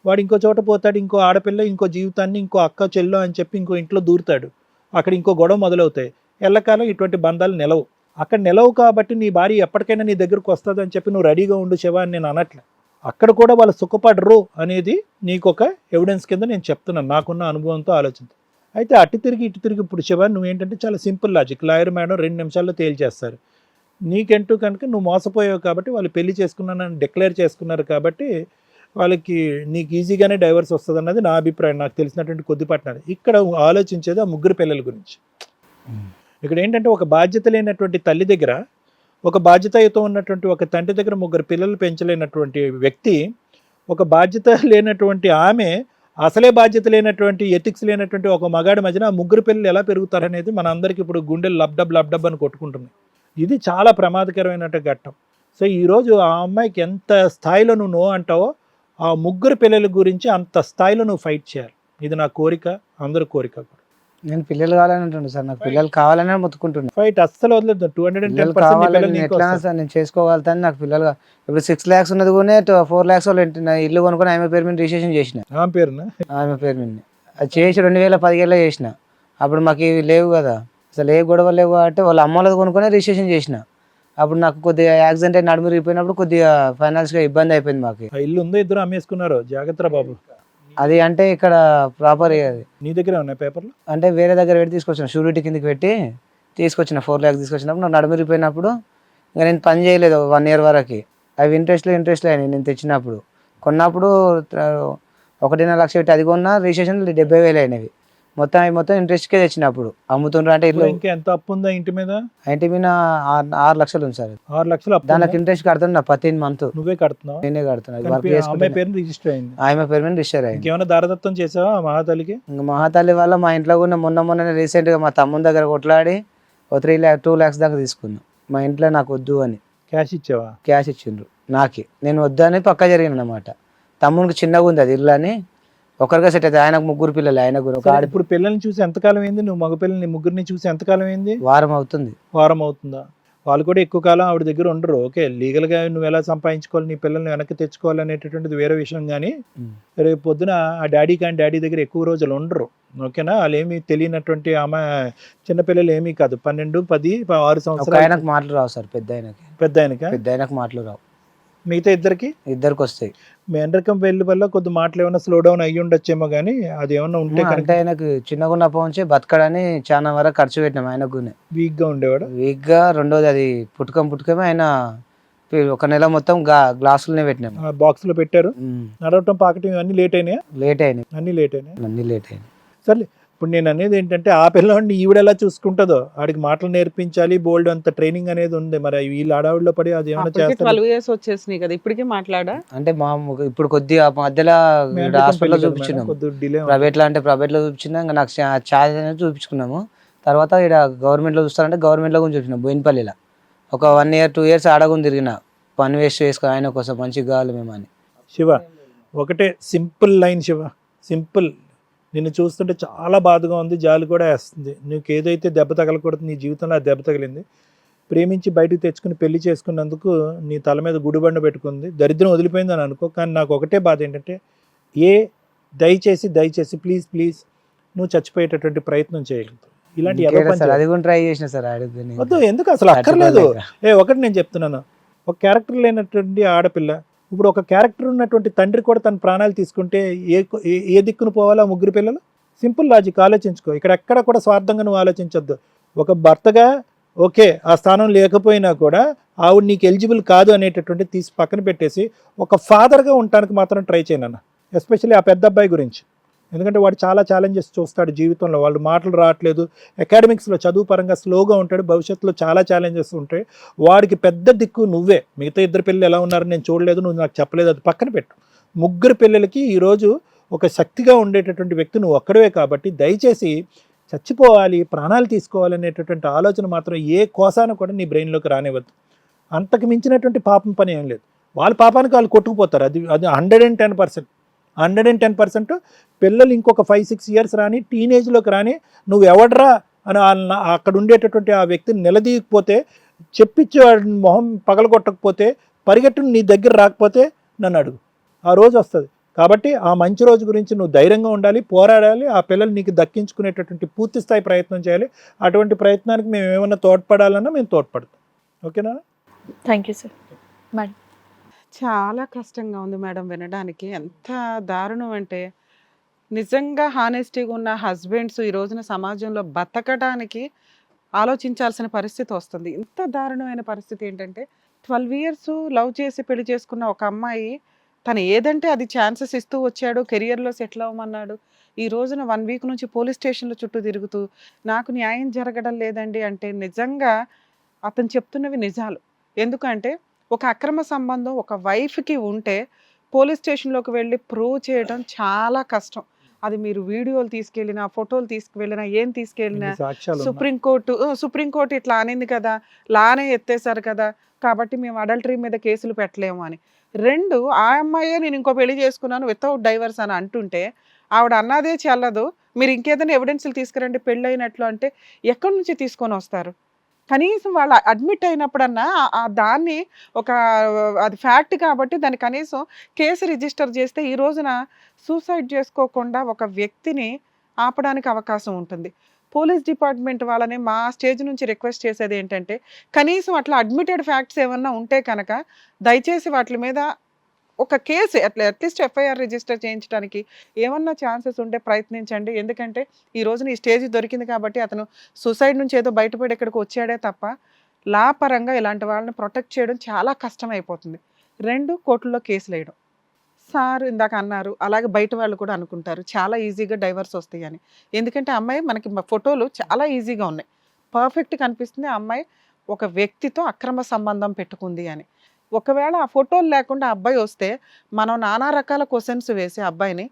వాడు ఇంకో చోట పోతాడు, ఇంకో ఆడపిల్ల, ఇంకో జీవితాన్ని, ఇంకో అక్క చెల్లో అని చెప్పి ఇంకో ఇంట్లో దూరుతాడు. అక్కడ ఇంకో గొడవ మొదలవుతాయి. ఎల్లకాలం ఇటువంటి బంధాలు నిలవు. అక్కడ నిలవు కాబట్టి నీ భార్య ఎప్పటికైనా నీ దగ్గరకు వస్తుంది అని చెప్పి నువ్వు రెడీగా ఉండు శివ అని నేను అనట్లే. అక్కడ కూడా వాళ్ళు సుఖపడరు అనేది నీకు ఒక ఎవిడెన్స్ కింద నేను చెప్తున్నాను, నాకున్న అనుభవంతో ఆలోచన. అయితే అటు తిరిగి ఇప్పుడు శివ నువ్వేంటంటే చాలా సింపుల్ లాజిక్, లాయర్ మేడం 2 నిమిషాల్లో తేల్చేస్తారు. నీకంటూ కనుక నువ్వు మోసపోయావు కాబట్టి వాళ్ళు పెళ్లి చేసుకున్నానని డిక్లేర్ చేసుకున్నారు కాబట్టి వాళ్ళకి నీకు ఈజీగానే డైవర్స్ వస్తుంది అన్నది నా అభిప్రాయం, నాకు తెలిసినటువంటి కొద్దిపాటినది. ఇక్కడ ఆలోచించేది ఆ 3 పిల్లల గురించి. ఇక్కడ ఏంటంటే ఒక బాధ్యత లేనటువంటి తల్లి దగ్గర, ఒక బాధ్యతతో ఉన్నటువంటి ఒక తండ్రి దగ్గర ముగ్గురు పిల్లలు పెంచలేనటువంటి వ్యక్తి, ఒక బాధ్యత లేనటువంటి ఆమె, అసలే బాధ్యత లేనటువంటి ఎథిక్స్ లేనటువంటి ఒక మగాడి మధ్యన ఆ ముగ్గురు పిల్లలు ఎలా పెరుగుతారనేది మన అందరికి ఇప్పుడు గుండెలు లబ్డబ్ అని కొట్టుకుంటుంది. ఇది చాలా ప్రమాదకరమైన ఘట్టం. సో ఈరోజు ఆ అమ్మాయికి ఎంత స్థాయిలో నువ్వు నో అంటావో, ఆ ముగ్గురు పిల్లల గురించి అంత స్థాయిలో నువ్వు ఫైట్ చేయాలి. ఇది నా కోరిక, అందరి కోరిక కూడా. నేను పిల్లలు కావాలని అంటుండే సార్, నాకు పిల్లలు కావాలనే మొత్తుకుంటున్నా. ఫైట్ అస్సలు వదలదు. పిల్లలు 210% కావాలని పిల్లలు నేను నీకు ఎట్లా వస్తారు. సార్ నేను చేసుకోగలుగుతాను. నాకు పిల్లలు ఇప్పుడు 6 lakhs ఉన్నది కూడా 4 lakhs వాళ్ళు ఇల్లు కొనుక్కొని ఆమె పేరు మీద రిజిస్ట్రేషన్ చేసిన. ఆ పేరున ఆమె పేరు మీద అది చేసి 2017లో చేసిన. అప్పుడు మాకు ఇవి లేవు కదా, అసలు ఏ గొడవ లేవు కాబట్టి వాళ్ళ అమ్మలది కొనుక్కొని రిజిస్ట్రేషన్ చేసిన. అప్పుడు నాకు కొద్దిగా యాక్సిడెంట్ అయి నడుము రిగిపోయినప్పుడు కొద్దిగా ఫైనాన్స్గా ఇబ్బంది అయిపోయింది మాకు. ఆ ఇల్లు ఉందో ఇద్దరు అమ్మేసుకున్నారు. జాగ్రత్త బాబు. అది అంటే ఇక్కడ ప్రాపర్ అది నీ దగ్గర ఉన్నాయి పేపర్లు? అంటే వేరే దగ్గర పెట్టి తీసుకొచ్చిన, షూరిటీ కిందకి పెట్టి తీసుకొచ్చిన. 4 lakhs తీసుకొచ్చినప్పుడు నాకు నడుము విరిగిపోయినప్పుడు ఇంకా నేను పని చేయలేదు 1 year వరకు. అవి ఇంట్రెస్ట్లు అయినాయి నేను తెచ్చినప్పుడు. కొన్నప్పుడు 1.5 lakhs పెట్టి అది కొన్నా, రిజిస్ట్రేషన్ 70,000 అయినవి. మొత్తం ఇంట్రెస్ట్కే తెచ్చినప్పుడు. అమ్ముతుండ్రు అంటే ఇల్లు ఇంకా ఎంత అప్పు ఉందా ఇంటి మీద? ఇంటి మీద 6 lakhs ఉంది సార్. 6 లక్షలు అప్పు. దానికి ఇంట్రెస్ట్ కడుతున్నా ప్రతి month. నువ్వే కడుతున్నావు? నేనే కడుతున్నా. వర్క్ అమ్మాయి చేసుకుంటున్నా. పేరు రిజిస్టర్ అయింది. ఆమె పేరు మీద రిజిస్టర్ అయింది. ఇంకేమైనా దారదత్తం చేసావా మహాతల్లికి? ఇంకా మహాతల్లి వల్ల మా ఇంట్లో కూడా మొన్ననే రీసెంట్గా మా తమ్ముని దగ్గర కొట్లాడి 2 lakhs దాకా తీసుకున్నాం. మా ఇంట్లో నాకు వద్దు అని క్యాష్ ఇచ్చావా? క్యాష్ ఇచ్చిండ్రు నాకి. నేను వద్దని పక్క జరిగిన అనమాట. తమ్మునికి చిన్నగా ఉంది అది ఇల్లు అని ఒకరిగా సెట్ అయితే. ఆయనకు 3 పిల్లలు, ఆయన కూడా ఒక సరే, ఆడ ఇప్పుడు పిల్లల్ని చూసి ఎంతకాలం అయింది? నువ్వు మగ పిల్లల్ని ముగ్గురిని చూసి ఎంతకాలం అయింది? వారం అవుతుంది. వారం అవుతుందా? వాళ్ళు కూడా ఎక్కువ కాలం ఆవిడ దగ్గర ఉండరు. ఓకే, లీగల్గా నువ్వు ఎలా సంపాదించుకోవాలి, నీ పిల్లల్ని వెనక్కి తెచ్చుకోవాలి అనేటటువంటిది వేరే విషయం. కానీ రేపు పొద్దున ఆ డాడీ దగ్గర ఎక్కువ రోజులు ఉండరు. ఓకేనా? వాళ్ళు ఏమీ తెలియనటువంటి ఆమె చిన్నపిల్లలు ఏమీ కాదు. 12, 10, 6 ఒక సంవత్సరాలు. ఆయనకు మాటలు రావు సార్, పెద్ద ఆయనకు మాటలు రావు. మిగతా ఇద్దరికి వస్తాయి. మీ ఎండ్రకం వెళ్ళి వల్ల కొద్ది మాటలు ఏమైనా స్లో డౌన్ అయ్యి ఉండొచ్చేమో, కానీ అది ఏమన్నా ఉంటే అంటే కనుక ఆయనకు చిన్నగా ఉన్నప్పటి నుంచి బతకడని చాలా వరకు ఖర్చు పెట్టినాం. ఆయనకు వీక్ గా ఉండేవాడు. వీక్గా. రెండోది అది పుట్టుకమే ఆయన 1 నెల మొత్తం గ్లాసులనే పెట్టినాం. బాక్స్ లో పెట్టారు. నడవటం, పాకటం అన్ని లేట్ అయినాయా? లేట్ అయినాయి. అన్ని లేట్ అయినాయి. అన్ని లేట్ అయినాయి. సర్లే, ఇప్పుడు నేను అనేది ఏంటంటే ఆ పిల్లవాడిని ఈవిడ ఎలా చూసుకుంటుందో, ఆడికి మాటలు నేర్పించాలి, బోల్డ్ అంత ట్రైనింగ్ అనేది ఉంది. మరి వీళ్ళు ఆడవాళ్ళలో పడి అది ఏమైనా చేస్తారు? 12 years వచ్చేసినాయి కదా, ఇప్పటికే మాట్లాడా? అంటే ఇప్పుడు కొద్దిగా మధ్యలో హాస్పిటల్లో చూపించినాం. ప్రైవేట్ లో చూపించినా. ఇంకా నాకు ఛార్జ్ అనేది చూపించుకున్నాము. తర్వాత ఇక్కడ గవర్నమెంట్లో చూస్తారంటే గవర్నమెంట్లో కూడా చూపించినాం. బోయినపల్లిలో ఒక 1 year 2 years ఆడకుండా తిరిగిన. పని వేస్ట్ చేసుకో, ఆయన కోసం మంచిగా కావాలి మేము అని. శివ, ఒకటే సింపుల్ లైన్ శివ, సింపుల్. నిన్ను చూస్తుంటే చాలా బాధగా ఉంది, జాలి కూడా వేస్తుంది. నీకు ఏదైతే దెబ్బ తగలకూడదు నీ జీవితంలో ఆ దెబ్బ తగిలింది. ప్రేమించి బయటకు తెచ్చుకుని పెళ్లి చేసుకున్నందుకు నీ తల మీద గుడిబండ పెట్టుకుంది. దరిద్రం వదిలిపోయిందని అనుకో. కానీ నాకు ఒకటే బాధ ఏంటంటే, దయచేసి ప్లీజ్ నువ్వు చచ్చిపోయేటటువంటి ప్రయత్నం చేయగలుగుతావు. ఇలాంటి అది కూడా ట్రై చేసిన సార్. వద్దు, ఎందుకు అసలు అక్కర్లేదు. ఒకటి నేను చెప్తున్నాను, ఒక క్యారెక్టర్ లేనటువంటి ఆడపిల్ల, ఇప్పుడు ఒక క్యారెక్టర్ ఉన్నటువంటి తండ్రి కూడా తన ప్రాణాలు తీసుకుంటే ఏ దిక్కును పోవాలో 3 పిల్లలు? సింపుల్ లాజిక్ ఆలోచించుకో. ఇక్కడ ఎక్కడ కూడా స్వార్థంగా నువ్వు ఆలోచించొద్దు. ఒక భర్తగా ఓకే, ఆ స్థానం లేకపోయినా కూడా ఆవిడ నీకు ఎలిజిబుల్ కాదు అనేటటువంటి తీసి పక్కన పెట్టేసి ఒక ఫాదర్గా ఉండటానికి మాత్రం ట్రై చేయనన్న. ఎస్పెషల్లీ ఆ పెద్ద అబ్బాయి గురించి. ఎందుకంటే వాడు చాలా ఛాలెంజెస్ చూస్తాడు జీవితంలో. వాళ్ళు మాటలు రావట్లేదు, అకాడమిక్స్లో చదువు పరంగా స్లోగా ఉంటాడు, భవిష్యత్తులో చాలా ఛాలెంజెస్ ఉంటాయి. వాడికి పెద్ద దిక్కు నువ్వే. మిగతా 2 పిల్లలు ఎలా ఉన్నారని నేను చూడలేదు, నువ్వు నాకు చెప్పలేదు, అది పక్కన పెట్టు. 3 పిల్లలకి ఈరోజు ఒక శక్తిగా ఉండేటటువంటి వ్యక్తి నువ్వు ఒక్కడవే. కాబట్టి దయచేసి చచ్చిపోవాలి, ప్రాణాలు తీసుకోవాలి అనేటటువంటి ఆలోచన మాత్రం ఏ కోసాన కూడా నీ బ్రెయిన్లోకి రానివ్వద్దు. అంతకు మించినటువంటి పాపం పని ఏం లేదు. వాళ్ళ పాపానికి వాళ్ళు కొట్టుకుపోతారు. అది 110%. పిల్లలు ఇంకొక 5-6 years రాని, టీనేజ్లోకి రాని, నువ్వు ఎవడరా అని అక్కడ ఉండేటటువంటి ఆ వ్యక్తిని నిలదీయకపోతే, చెప్పించి వాడి మొహం పగలగొట్టకపోతే, పరిగెట్టును నీ దగ్గర రాకపోతే నన్ను అడుగు. ఆ రోజు వస్తుంది. కాబట్టి ఆ మంచి రోజు గురించి నువ్వు ధైర్యంగా ఉండాలి, పోరాడాలి. ఆ పిల్లలు నీకు దక్కించుకునేటటువంటి పూర్తి స్థాయి ప్రయత్నం చేయాలి. అటువంటి ప్రయత్నానికి మేము ఏమైనా తోడ్పడాలన్నా మేము తోడ్పడతాం. ఓకేనా? Thank you sir. మేడం, చాలా కష్టంగా ఉంది మేడం వినడానికి. ఎంత దారుణం అంటే, నిజంగా హానెస్టీగా ఉన్న హస్బెండ్స్ ఈ రోజున సమాజంలో బతకడానికి ఆలోచించాల్సిన పరిస్థితి వస్తుంది. ఇంత దారుణమైన పరిస్థితి ఏంటంటే, 12 years లవ్ చేసి పెళ్లి చేసుకున్న ఒక అమ్మాయి తను ఏదంటే అది ఛాన్సెస్ ఇస్తూ వచ్చాడు, కెరియర్లో సెటిల్ అవ్వమన్నాడు. ఈ రోజున 1 వీక్ నుంచి పోలీస్ స్టేషన్‌లో చుట్టూ తిరుగుతూ నాకు న్యాయం జరగడం లేదండి అంటే నిజంగా అతను చెప్తున్నవి నిజాలు. ఎందుకంటే ఒక అక్రమ సంబంధం ఒక వైఫ్‌కి ఉంటే పోలీస్ స్టేషన్‌లోకి వెళ్లి ప్రూవ్ చేయడం చాలా కష్టం. అది మీరు వీడియోలు తీసుకెళ్ళినా, ఫోటోలు తీసుకువెళ్ళినా, ఏం తీసుకెళ్ళినా ఇన్ని సాక్ష్యాలు ఉన్నా. సుప్రీంకోర్టు ఇట్లా అనింది కదా! లానే ఎత్తేసారు కదా! కాబట్టి మేము అడల్టరీ మీద కేసులు పెట్టలేము అని. 2 ఆ అమ్మాయే నేను ఇంకో పెళ్లి చేసుకున్నాను వితౌట్ డైవర్స్ అని అంటుంటే, ఆవిడ అన్నదే చెల్లదు. మీరు ఇంకేదైనా ఎవిడెన్స్‌లు తీసుకురండి పెళ్ళైనట్లు అంటే, ఎక్కడి నుంచి తీసుకొనొస్తారు? కనీసం వాళ్ళు అడ్మిట్ అయినప్పుడన్నా దాన్ని ఒక అది ఫ్యాక్ట్ కాబట్టి దాన్ని కనీసం కేసు రిజిస్టర్ చేస్తే ఈ రోజున సూసైడ్ చేసుకోకుండా ఒక వ్యక్తిని ఆపడానికి అవకాశం ఉంటుంది. పోలీస్ డిపార్ట్మెంట్ వాళ్ళని మా స్టేజ్ నుంచి రిక్వెస్ట్ చేసేది ఏంటంటే, కనీసం అట్లా అడ్మిటెడ్ ఫ్యాక్ట్స్ ఏమన్నా ఉంటే కనుక దయచేసి వాటి మీద ఒక కేసు అట్లీస్ట్ ఎఫ్ఐఆర్ రిజిస్టర్ చేయించడానికి ఏమన్నా ఛాన్సెస్ ఉంటే ప్రయత్నించండి. ఎందుకంటే ఈ రోజున ఈ స్టేజ్ దొరికింది కాబట్టి అతను సూసైడ్ నుంచి ఏదో బయటపడి ఇక్కడికి వచ్చాడే తప్ప లా పరంగా ఇలాంటి వాళ్ళని ప్రొటెక్ట్ చేయడం చాలా కష్టమైపోతుంది. 2 కోర్టుల్లో కేసులు వేయడం. సార్ ఇందాక అన్నారు అలాగే బయట వాళ్ళు కూడా అనుకుంటారు చాలా ఈజీగా డైవర్స్ వస్తాయి అని. ఎందుకంటే అమ్మాయి మనకి ఫోటోలు చాలా ఈజీగా ఉన్నాయి, పర్ఫెక్ట్ కనిపిస్తుంది. ఆ అమ్మాయి ఒక వ్యక్తితో అక్రమ సంబంధం పెట్టుకుంది అని. ఒకవేళ ఆ ఫోటోలు లేకుండా అబ్బాయి వస్తే మనం నానా రకాల క్వశ్చన్స్ వేసి అబ్బాయిని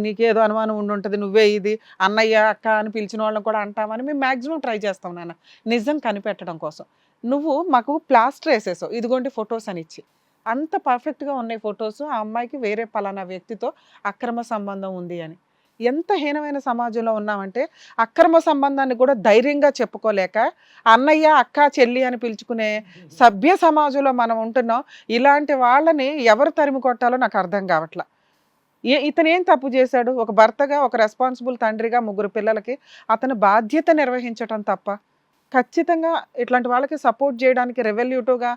నీకేదో అనుమానం ఉండి ఉంటుంది, నువ్వే ఇది అన్నయ్య అక్క అని పిలిచిన వాళ్ళని కూడా అంటామని మేము మ్యాక్సిమం ట్రై చేస్తాం నాన్న నిజం కనిపెట్టడం కోసం. నువ్వు మాకు ప్లాస్టర్ వేసేసావు ఇదిగోండి ఫొటోస్ అని ఇచ్చి, అంత పర్ఫెక్ట్గా ఉన్నాయి ఫొటోస్, ఆ అమ్మాయికి వేరే పలానా వ్యక్తితో అక్రమ సంబంధం ఉంది అని. ఎంత హీనమైన సమాజంలో ఉన్నామంటే అక్రమ సంబంధాన్ని కూడా ధైర్యంగా చెప్పుకోలేక అన్నయ్య అక్క చెల్లి అని పిలుచుకునే సభ్య సమాజంలో మనం ఉంటున్నాం. ఇలాంటి వాళ్ళని ఎవరు తరిమి కొట్టాలో నాకు అర్థం కావట్లా. ఇతను ఏం తప్పు చేశాడు? ఒక భర్తగా, ఒక రెస్పాన్సిబుల్ తండ్రిగా 3 పిల్లలకి అతను బాధ్యత నిర్వహించటం తప్ప. ఖచ్చితంగా ఇట్లాంటి వాళ్ళకి సపోర్ట్ చేయడానికి రెవల్యూటివ్గా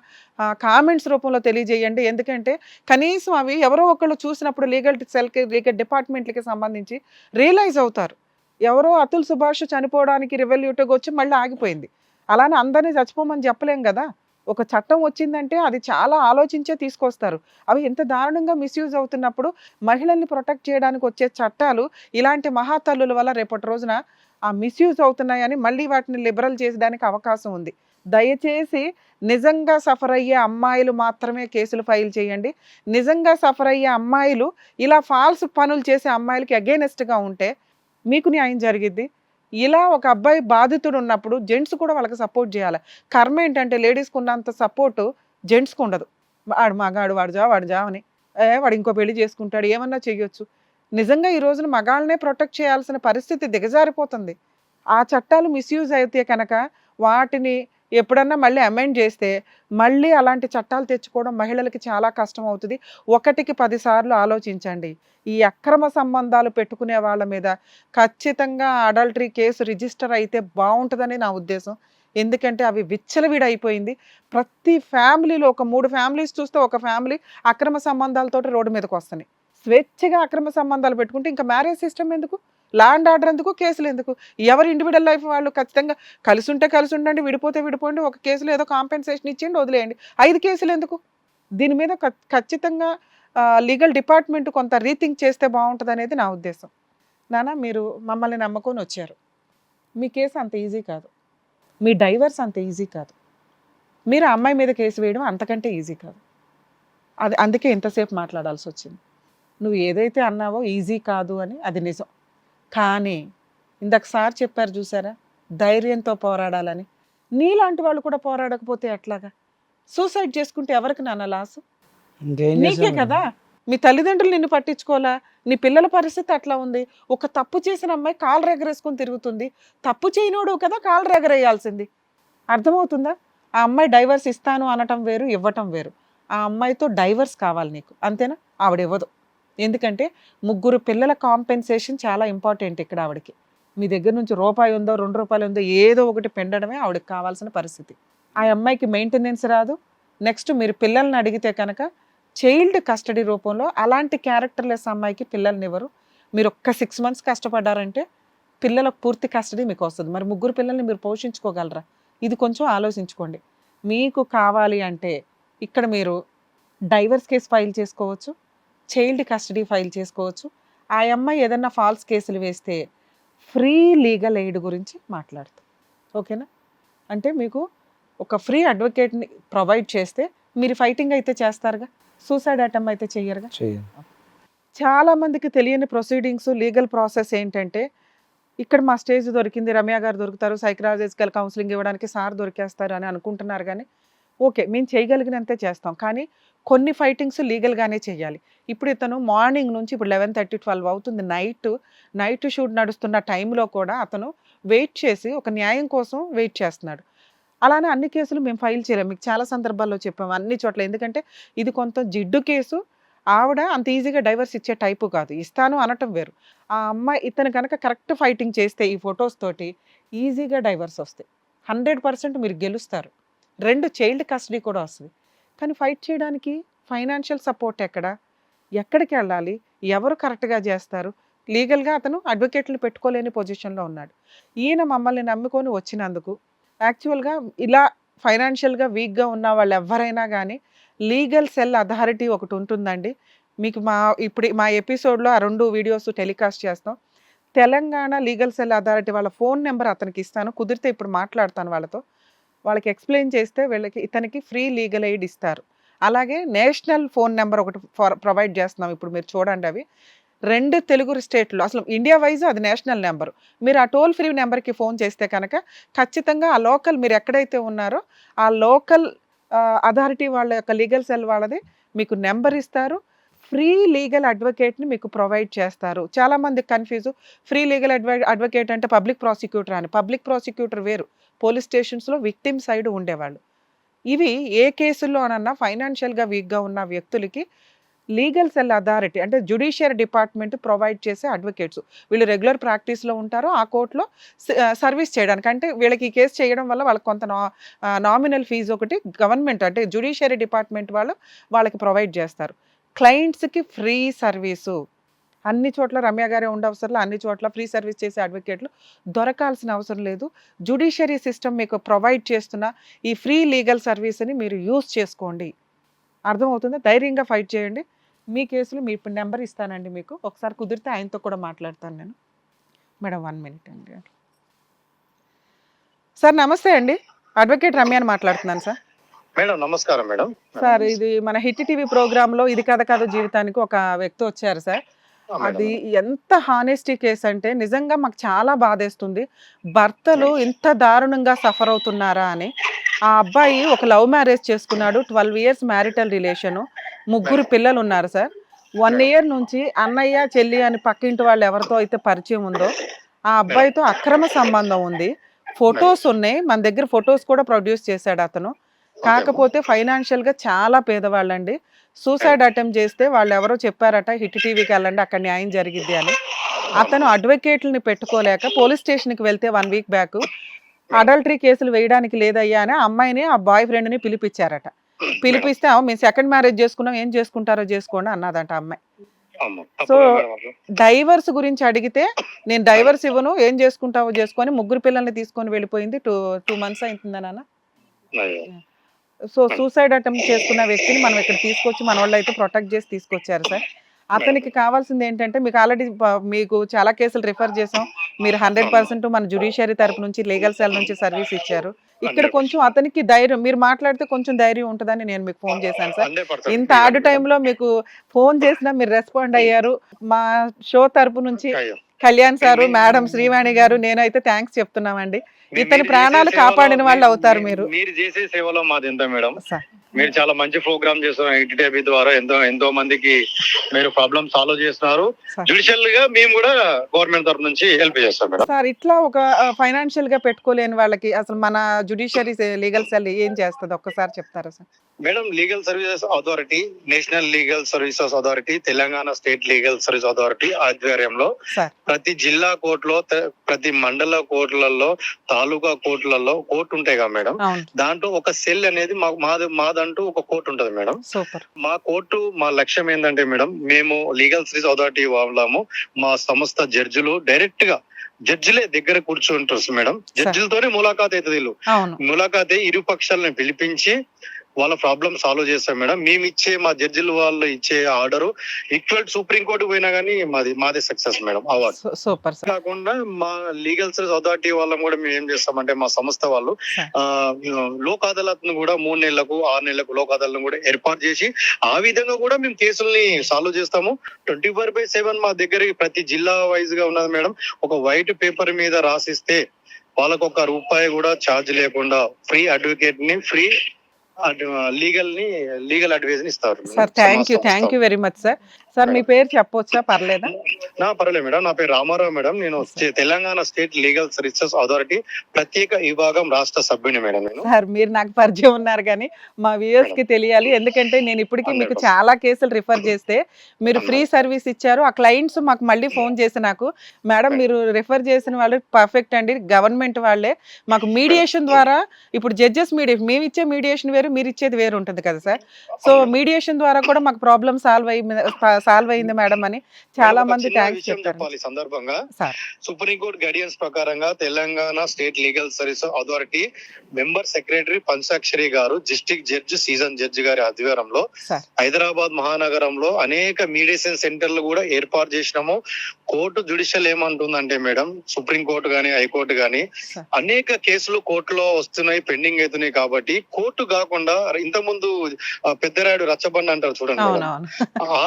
కామెంట్స్ రూపంలో తెలియజేయండి. ఎందుకంటే కనీసం అవి ఎవరో ఒకళ్ళు చూసినప్పుడు లీగల్ డిపార్ట్మెంట్లకి సంబంధించి రియలైజ్ అవుతారు. ఎవరో అతుల్ సుభాష్ చనిపోవడానికి రెవల్యూటివ్గా వచ్చి మళ్ళీ ఆగిపోయింది. అలానే అందరినీ చచ్చిపోమని చెప్పలేం కదా. ఒక చట్టం వచ్చిందంటే అది చాలా ఆలోచించే తీసుకొస్తారు. అవి ఎంత దారుణంగా మిస్యూజ్ అవుతున్నప్పుడు మహిళల్ని ప్రొటెక్ట్ చేయడానికి వచ్చే చట్టాలు ఇలాంటి మహాతల్లుల వల్ల రేపటి రోజున ఆ మిస్యూజ్ అవుతున్నాయని మళ్ళీ వాటిని లిబరల్ చేసేదానికి అవకాశం ఉంది. దయచేసి నిజంగా సఫర్ అయ్యే అమ్మాయిలు మాత్రమే కేసులు ఫైల్ చేయండి. నిజంగా సఫర్ అయ్యే అమ్మాయిలు ఇలా ఫాల్స్ పనులు చేసే అమ్మాయిలకి అగైనెస్ట్గా ఉంటే మీకు న్యాయం జరిగిద్ది. ఇలా ఒక అబ్బాయి బాధితుడు ఉన్నప్పుడు జెంట్స్ కూడా వాళ్ళకి సపోర్ట్ చేయాలి. కర్మ ఏంటంటే లేడీస్కి ఉన్నంత సపోర్టు జెంట్స్కి ఉండదు. వాడు మగాడు, వాడు జావని వాడు ఇంకో పెళ్లి చేసుకుంటాడు, ఏమన్నా చెయ్యొచ్చు. నిజంగా ఈ రోజున మగాళ్ళనే ప్రొటెక్ట్ చేయాల్సిన పరిస్థితి దిగజారిపోతుంది. ఆ చట్టాలు మిస్యూజ్ అయితే కనుక వాటిని ఎప్పుడన్నా మళ్ళీ అమెండ్ చేస్తే మళ్ళీ అలాంటి చట్టాలు తెచ్చుకోవడం మహిళలకి చాలా కష్టం అవుతుంది. 1కి 10 సార్లు ఆలోచించండి. ఈ అక్రమ సంబంధాలు పెట్టుకునే వాళ్ళ మీద ఖచ్చితంగా అడల్టరీ కేసు రిజిస్టర్ అయితే బాగుంటుందని నా ఉద్దేశం. ఎందుకంటే అవి విచ్చలవిడైపోయింది. ప్రతి ఫ్యామిలీలో ఒక 3 ఫ్యామిలీస్ చూస్తే ఒక ఫ్యామిలీ అక్రమ సంబంధాలతో రోడ్డు మీదకి వస్తున్నాయి. స్వేచ్ఛగా అక్రమ సంబంధాలు పెట్టుకుంటే ఇంకా మ్యారేజ్ సిస్టమ్ ఎందుకు, లా అండ్ ఆర్డర్ ఎందుకు, కేసులు ఎందుకు? ఎవరి ఇండివిజువల్ లైఫ్ వాళ్ళు ఖచ్చితంగా కలిసి ఉంటే కలిసి ఉండండి, విడిపోతే విడిపోండి, ఒక కేసులో ఏదో కాంపెన్సేషన్ ఇచ్చేయండి, వదిలేయండి. 5 కేసులు ఎందుకు? దీని మీద ఖచ్చితంగా లీగల్ డిపార్ట్మెంట్ కొంత రీథింక్ చేస్తే బాగుంటుంది అనేది నా ఉద్దేశం. నాన్న మీరు మమ్మల్ని నమ్ముకొని వచ్చారు, మీ కేసు అంత ఈజీ కాదు, మీ డైవర్స్ అంత ఈజీ కాదు, మీరు ఆ అమ్మాయి మీద కేసు వేయడం అంతకంటే ఈజీ కాదు. అది అందుకే ఇంతసేపు మాట్లాడాల్సి వచ్చింది. నువ్వు ఏదైతే అన్నావో ఈజీ కాదు అని అది నిజం. కానీ ఇందాక సార్ చెప్పారు చూసారా, ధైర్యంతో పోరాడాలని. నీలాంటి వాళ్ళు కూడా పోరాడకపోతే ఎట్లాగా? సూసైడ్ చేసుకుంటే ఎవరికి నాన్న లాసు? నీకే కదా. మీ తల్లిదండ్రులు నిన్ను పట్టించుకోవాలా, నీ పిల్లల పరిస్థితి అట్లా ఉంది. ఒక తప్పు చేసిన అమ్మాయి కాలు రెగరేసుకొని తిరుగుతుంది, తప్పు చేయనోడు కదా కాలు రెగరేయాల్సింది. అర్థమవుతుందా? ఆ అమ్మాయి డైవర్స్ ఇస్తాను అనటం వేరు, ఇవ్వటం వేరు. ఆ అమ్మాయితో డైవర్స్ కావాలి నీకు, అంతేనా? ఆవిడ ఇవ్వదు. ఎందుకంటే 3 పిల్లల కాంపెన్సేషన్ చాలా ఇంపార్టెంట్ ఇక్కడ ఆవిడకి. మీ దగ్గర నుంచి రూపాయి ఉందో 2 రూపాయలు ఉందో ఏదో ఒకటి పెండడమే ఆవిడకి కావాల్సిన పరిస్థితి. ఆ అమ్మాయికి మెయింటెనెన్స్ రాదు. నెక్స్ట్ మీరు పిల్లల్ని అడిగితే కనుక చైల్డ్ కస్టడీ రూపంలో అలాంటి క్యారెక్టర్లెస్ అమ్మాయికి పిల్లల్ని ఇవ్వరు. మీరు ఒక్క 6 months కష్టపడ్డారంటే పిల్లలకు పూర్తి కస్టడీ మీకు వస్తుంది. మరి 3 పిల్లల్ని మీరు పోషించుకోగలరా? ఇది కొంచెం ఆలోచించుకోండి. మీకు కావాలి అంటే ఇక్కడ మీరు డైవర్స్ కేసు ఫైల్ చేసుకోవచ్చు, చైల్డ్ కస్టడీ ఫైల్ చేసుకోవచ్చు. ఆ అమ్మాయి ఏదన్నా ఫాల్స్ కేసులు వేస్తే ఫ్రీ లీగల్ ఎయిడ్ గురించి మాట్లాడతాం. ఓకేనా? అంటే మీకు ఒక ఫ్రీ అడ్వకేట్ని ప్రొవైడ్ చేస్తే మీరు ఫైటింగ్ అయితే చేస్తారుగా, సూసైడ్ అటెంప్ట్ అయితే చెయ్యరుగా. చెయ్యను. చాలా మందికి తెలియని ప్రొసీడింగ్స్, లీగల్ ప్రాసెస్ ఏంటంటే, ఇక్కడ మా స్టేజ్ దొరికింది, రమ్య గారు దొరుకుతారు, సైకలాజికల్ కౌన్సిలింగ్ ఇవ్వడానికి సార్ దొరికేస్తారు అని అనుకుంటున్నారు. కానీ ఓకే, మేము చేయగలిగినంతే చేస్తాం. కానీ కొన్ని ఫైటింగ్స్ లీగల్గానే చేయాలి. ఇప్పుడు ఇతను మార్నింగ్ నుంచి ఇప్పుడు 11:30, 12 అవుతుంది, నైట్ షూట్ నడుస్తున్న టైంలో కూడా అతను వెయిట్ చేసి ఒక న్యాయం కోసం వెయిట్ చేస్తున్నాడు. అలానే అన్ని కేసులు మేము ఫైల్ చేయలేము. మీకు చాలా సందర్భాల్లో చెప్పాము అన్ని చోట్ల. ఎందుకంటే ఇది కొంత జిడ్డు కేసు. ఆవిడ అంత ఈజీగా డైవర్స్ ఇచ్చే టైపు కాదు. ఇస్తాను అనటం వేరు. ఆ అమ్మాయి ఇతను కనుక కరెక్ట్ ఫైటింగ్ చేస్తే ఈ ఫొటోస్ తోటి ఈజీగా డైవర్స్ వస్తాయి. 100% మీరు గెలుస్తారు. 2 చైల్డ్ కస్టడీ కూడా వస్తుంది. కానీ ఫైట్ చేయడానికి ఫైనాన్షియల్ సపోర్ట్ ఎక్కడికి వెళ్ళాలి, ఎవరు కరెక్ట్గా చేస్తారు? లీగల్గా అతను అడ్వకేట్లు పెట్టుకోలేని పొజిషన్లో ఉన్నాడు. ఈయన మమ్మల్ని నమ్ముకొని వచ్చినందుకు యాక్చువల్గా ఇలా ఫైనాన్షియల్గా వీక్గా ఉన్న వాళ్ళు ఎవరైనా కానీ లీగల్ సెల్ అథారిటీ ఒకటి ఉంటుందండి. మీకు మా ఎపిసోడ్లో ఆ 2 వీడియోస్ టెలికాస్ట్ చేస్తాం. తెలంగాణ లీగల్ సెల్ అథారిటీ వాళ్ళ ఫోన్ నెంబర్ అతనికి ఇస్తాను, కుదిరితే ఇప్పుడు మాట్లాడతాను వాళ్ళతో. వాళ్ళకి ఎక్స్ప్లెయిన్ చేస్తే ఇతనికి ఫ్రీ లీగల్ ఎయిడ్ ఇస్తారు. అలాగే నేషనల్ ఫోన్ నెంబర్ ఒకటి ప్రొవైడ్ చేస్తున్నాం. ఇప్పుడు మీరు చూడండి, అవి 2 తెలుగు స్టేట్లో, అసలు ఇండియా వైజ్ అది నేషనల్ నెంబరు. మీరు ఆ టోల్ ఫ్రీ నెంబర్కి ఫోన్ చేస్తే కనుక ఖచ్చితంగా ఆ లోకల్, మీరు ఎక్కడైతే ఉన్నారో ఆ లోకల్ అథారిటీ వాళ్ళ యొక్క లీగల్ సెల్ వాళ్ళది మీకు నెంబర్ ఇస్తారు. ఫ్రీ లీగల్ అడ్వకేట్ని మీకు ప్రొవైడ్ చేస్తారు. చాలామంది కన్ఫ్యూజ్, ఫ్రీ లీగల్ అడ్వకేట్ అంటే పబ్లిక్ ప్రాసిక్యూటర్ అని. పబ్లిక్ ప్రాసిక్యూటర్ వేరు, పోలీస్ స్టేషన్స్లో విక్టిమ్ సైడ్ ఉండేవాళ్ళు. ఇవి ఏ కేసుల్లోనన్నా ఫైనాన్షియల్గా వీక్గా ఉన్న వ్యక్తులకి లీగల్ సెల్ అథారిటీ అంటే జ్యుడిషియరీ డిపార్ట్మెంట్ ప్రొవైడ్ చేసే అడ్వకేట్స్. వీళ్ళు రెగ్యులర్ ప్రాక్టీస్లో ఉంటారు ఆ కోర్టులో సర్వీస్ చేయడానికి. అంటే వీళ్ళకి ఈ కేసు చేయడం వల్ల వాళ్ళకి కొంత నామినల్ ఫీజు ఒకటి గవర్నమెంట్ అంటే జ్యుడిషియరీ డిపార్ట్మెంట్ వాళ్ళకి ప్రొవైడ్ చేస్తారు. క్లయింట్స్కి ఫ్రీ సర్వీసు అన్ని చోట్ల రమ్య గారే ఉండవసరం, అన్ని చోట్ల ఫ్రీ సర్వీస్ చేసే అడ్వకేట్లు దొరకాల్సిన అవసరం లేదు. జ్యుడిషియరీ సిస్టమ్ మీకు ప్రొవైడ్ చేస్తున్న ఈ ఫ్రీ లీగల్ సర్వీస్ని మీరు యూజ్ చేసుకోండి. అర్థమవుతుందా? ధైర్యంగా ఫైట్ చేయండి. మీ కేసులు మీ ఇప్పుడు నెంబర్ ఇస్తానండి మీకు, ఒకసారి కుదిరితే ఆయనతో కూడా మాట్లాడతాను నేను. మేడం 1 minute అండి. సార్ నమస్తే అండి, అడ్వకేట్ రమ్యాని మాట్లాడుతున్నాను సార్. మేడం నమస్కారం మేడం. సార్ ఇది మన హిట్ టీవీ ప్రోగ్రాంలో ఇది కథ కాదు జీవితానికి ఒక వ్యక్తి వచ్చారు సార్. అది ఎంత హానెస్టీ కేసు అంటే నిజంగా మాకు చాలా బాధేస్తుంది. భర్తలు ఇంత దారుణంగా సఫర్ అవుతున్నారా అని. ఆ అబ్బాయి ఒక లవ్ మ్యారేజ్ చేసుకున్నాడు, 12 years మ్యారిటల్ రిలేషను, 3 పిల్లలు ఉన్నారు సార్. 1 year నుంచి అన్నయ్య చెల్లి అని పక్కింటి వాళ్ళు ఎవరితో అయితే పరిచయం ఉందో ఆ అబ్బాయితో అక్రమ సంబంధం ఉంది. ఫొటోస్ ఉన్నాయి మన దగ్గర, ఫొటోస్ కూడా ప్రొడ్యూస్ చేశాడు అతను. కాకపోతే ఫైనాన్షియల్గా చాలా పేదవాళ్ళండి. సూసైడ్ అటెంప్ట్ చేస్తే వాళ్ళు ఎవరో చెప్పారట, హిట్ టీవీకి వెళ్ళండి అక్కడ న్యాయం జరిగిద్ది అని. అతను అడ్వకేట్లని పెట్టుకోలేక పోలీస్ స్టేషన్కి వెళ్తే 1 week బ్యాక్ అడల్టరీ కేసులు వేయడానికి లేదయ్యా అని అమ్మాయిని ఆ బాయ్ ఫ్రెండ్ని పిలిపించారట. పిలిపిస్తే మేము సెకండ్ మ్యారేజ్ చేసుకున్నాం, ఏం చేసుకుంటారో చేసుకోండి అన్నదంట అమ్మాయి. సో డైవర్స్ గురించి అడిగితే నేను డైవర్స్ ఇవ్వను, ఏం చేసుకుంటావో చేసుకొని 3 పిల్లల్ని తీసుకొని వెళ్ళిపోయింది. 2 months అవుతుందా నాన్న. సో సూసైడ్ అటెంప్ట్ చేసుకున్న వ్యక్తిని మనం ఇక్కడ తీసుకొచ్చి మన వాళ్ళు అయితే ప్రొటెక్ట్ చేసి తీసుకొచ్చారు సార్. అతనికి కావాల్సింది ఏంటంటే, మీకు ఆల్రెడీ మీకు చాలా కేసులు రిఫర్ చేసాం, మీరు 100% మన జ్యుడిషియరీ తరపు నుంచి లీగల్ సెల్ నుంచి సర్వీస్ ఇచ్చారు. ఇక్కడ కొంచెం అతనికి ధైర్యం, మీరు మాట్లాడితే కొంచెం ధైర్యం ఉంటుందని నేను మీకు ఫోన్ చేశాను సార్. ఇంత ఆడ్ టైంలో మీకు ఫోన్ చేసినా మీరు రెస్పాండ్ అయ్యారు. మా షో తరపు నుంచి కళ్యాణ్ సారు, మేడం శ్రీవాణి గారు, నేనైతే థ్యాంక్స్ చెప్తున్నామండి. ఇతని ప్రాణాలు కాపాడిన వాళ్ళు అవుతారు మీరు. మీరు చేసే సేవలో మాది ఎంత మేడం. మీరు చాలా మంచి ప్రోగ్రామ్ చేస్తున్నారు హిట్ టీవీ ద్వారా. ఎంతో మందికి మీరు ప్రాబ్లమ్ సాల్వ్ చేస్తున్నారు. జ్యుడిషియల్ గా మేము కూడా గవర్నమెంట్ తరఫు నుంచి హెల్ప్ చేస్తాం మేడం. సార్ ఇట్లా ఒక ఫైనాన్షియల్ గా పెట్టుకోలేని వాళ్ళకి అసలు మన జ్యుడిషియరీ లీగల్ సెల్ ఏం చేస్తుంది ఒక్కసారి చెప్తారా sir? Madam, legal services authority, national legal services authority, Telangana state legal service authority ఆధ్వర్యంలో ప్రతి జిల్లా కోర్టులో, ప్రతి మండల కోర్టులలో, తాలూకా కోర్టులలో కోర్టు ఉంటాయి కదా మేడం, దాంట్లో ఒక సెల్ అనేది మాదంటూ ఒక కోర్టు ఉంటది మేడం. మా కోర్టు, మా లక్ష్యం ఏంటంటే మేడం, మేము లీగల్ సర్వీస్ అథారిటీ వాళ్ళము, మా సంస్థ జడ్జిలు డైరెక్ట్ గా జడ్జిలే దగ్గర కూర్చుంటారు మేడం. జడ్జిలతోనే ములాఖాత్ అవుతుంది. ములాఖాత్ ఇరు పక్షాలను పిలిపించి వాళ్ళ ప్రాబ్లమ్ సాల్వ్ చేస్తాం మేడం. మేము ఇచ్చే మా జడ్జిలు వాళ్ళు ఇచ్చే ఆర్డర్ ఈక్వల్ సుప్రీం కోర్టు పోయినా కానీ మాదే success madam award. Super sir. కాకుండా మా లీగల్ సర్వీస్ అథారిటీ వాళ్ళని కూడా మేము ఏం చేస్తామంటే మా సంస్థ వాళ్ళు లోక్ అదాలత్ ను కూడా 3 నెలలకు 6 నెలలకు లోక్ అదాలత్ కూడా ఏర్పాటు చేసి ఆ విధంగా కూడా మేము కేసుల్ని సాల్వ్ చేస్తాము. 24/7 మా దగ్గర ప్రతి జిల్లా వైజ్ గా ఉన్నది మేడం. ఒక వైట్ పేపర్ మీద రాసిస్తే వాళ్ళకు ₹1 కూడా ఛార్జ్ లేకుండా ఫ్రీ అడ్వకేట్ ని ఫ్రీ లీగల్ అడ్వైజ్ ని ఇస్తారు sir. Thank you very much sir. Sir మీ పేరు చెప్పొచ్చా? పర్లేదా? పర్లేదు మేడం. నా పేరు రామారావు మేడం. నేను Telangana state legal services authority ప్రత్యేక విభాగం రాష్ట్ర సభ్యుని మేడం. నేను సార్ మీరు నాకు పరిచయం ఉన్నారు కానీ మా వ్యూయర్స్ కి తెలియాలి. ఎందుకంటే నేను ఇప్పటికీ మీకు చాలా కేసులు రిఫర్ చేస్తే మీరు ఫ్రీ సర్వీస్ ఇచ్చారు. ఆ క్లయింట్స్ మాకు మళ్ళీ ఫోన్ చేసి నాకు మేడం మీరు రిఫర్ చేసిన వాళ్ళు పర్ఫెక్ట్ అండి, గవర్నమెంట్ వాళ్ళే మాకు మీడియేషన్ ద్వారా ఇప్పుడు జడ్జెస్ మీడియేషన్ మేము ఇచ్చే మీడియేషన్ వేరు మీరు ఇచ్చేది వేరు ఉంటుంది కదా సార్. సో మీడియేషన్ ద్వారా కూడా మాకు ప్రాబ్లం సాల్వ్ అయింది మేడం అని చాలా మంది థ్యాంక్స్ చెప్పాలి. సందర్భంగా సార్ సుప్రీంకోర్టు గైడెన్స్ ప్రకారంగా Telangana state legal service authority member secretary పంచాక్షరి గారు డిస్ట్రిక్ట్ జడ్జి సీజన్ జడ్జి గారి ఆధ్వర్యంలో హైదరాబాద్ మహానగరంలో అనేక మీడియేషన్ సెంటర్లు కూడా ఏర్పాటు చేసినాము. కోర్టు జ్యుడిషియల్ ఏమంటుందంటే మేడం, సుప్రీం కోర్టు గానీ హైకోర్టు గానీ అనేక కేసులు కోర్టులో వస్తున్నాయి, పెండింగ్ అవుతున్నాయి. కాబట్టి కోర్టు కాకుండా ఇంత ముందు పెద్దరాయుడు రచ్చబండ అంటారు చూడండి, ఆ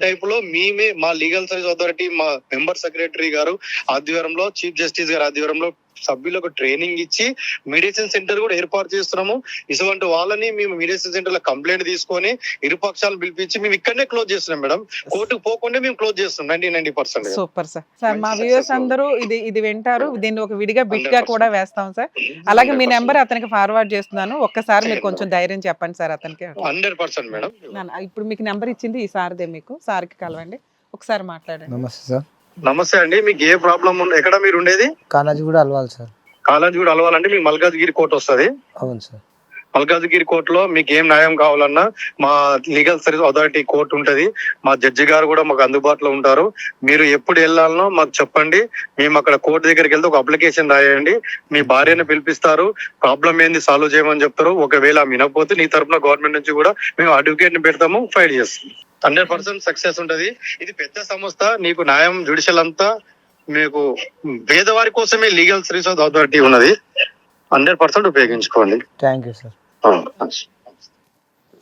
టైప్ లో మేమే మా లీగల్ సర్వీస్ అథారిటీ మా మెంబర్ సెక్రటరీ గారు ఆధ్వర్యంలో చీఫ్ జస్టిస్ గారి ఆధ్వర్యంలో సభ్యులకు ట్రైనింగ్ ఇచ్చి మీడియేషన్ సెంటర్ కూడా ఏర్పాటు చేస్తున్నాము. ఇటువంటి వాళ్ళని మేము మీడియేషన్ సెంటర్ లో కంప్లైంట్ తీసుకొని ఇరుపక్షాలను పిలిపించి మేము ఇక్కడనే క్లోజ్ చేస్తున్నాం మేడం. కోర్టుకు పోకుండా మేము క్లోజ్ చేస్తున్నాం 90%. Super sir. సార్ మా వ్యూయర్స్ అందరూ ఇది వింటారు. దీన్ని ఒక విడిగా బిట్ గా కూడా వేస్తాం సార్. అలాగే మీ నెంబర్ అతనికి ఫార్వర్డ్ చేస్తున్నాను. ఒక్కసారి మీరు కొంచెం ధైర్యం చెప్పండి సార్ అతనికి. 100% మేడం. ఇప్పుడు మీకు నెంబర్ ఇచ్చింది ఈ సార్దే, మీకు సార్కి కలవండి ఒకసారి మాట్లాడండి. నమస్తే సార్. నమస్తే అండి. మీకు ఏ ప్రాబ్లం ఎక్కడ మీరు ఉండేది? కాలాజీగూడ అలవాలి సార్. కాలాజీగూడ అలవాలంటే మీకు మల్కాజ్గిరి కోర్టు వస్తుంది. అవును సార్. మల్కాజ్గిరి కోర్టులో మీకు ఏం న్యాయం కావాలన్నా మా లీగల్ సర్వీస్ అథారిటీ కోర్టు ఉంటది. మా జడ్జి గారు కూడా మాకు అందుబాటులో ఉంటారు. మీరు ఎప్పుడు వెళ్ళాలనో మాకు చెప్పండి. మేము అక్కడ కోర్టు దగ్గరికి వెళ్తే ఒక అప్లికేషన్ రాయండి. మీ భార్యను పిలిపిస్తారు, ప్రాబ్లం ఏంది సాల్వ్ చేయమని చెప్తారు. ఒకవేళ వినకపోతే నీ తరపున గవర్నమెంట్ నుంచి కూడా మేము అడ్వకేట్ ని పెడతాము, ఫైల్ చేస్తాం. 100% సక్సెస్ ఉంటది. ఇది పెద్ద సంస్థ. నీకు న్యాయం జ్యుడిషియల్ అంతా మీకు పేదవారి కోసమే లీగల్ సర్వీస్ అథారిటీ ఉన్నది. 100% ఉపయోగించుకోండి. Thank you sir.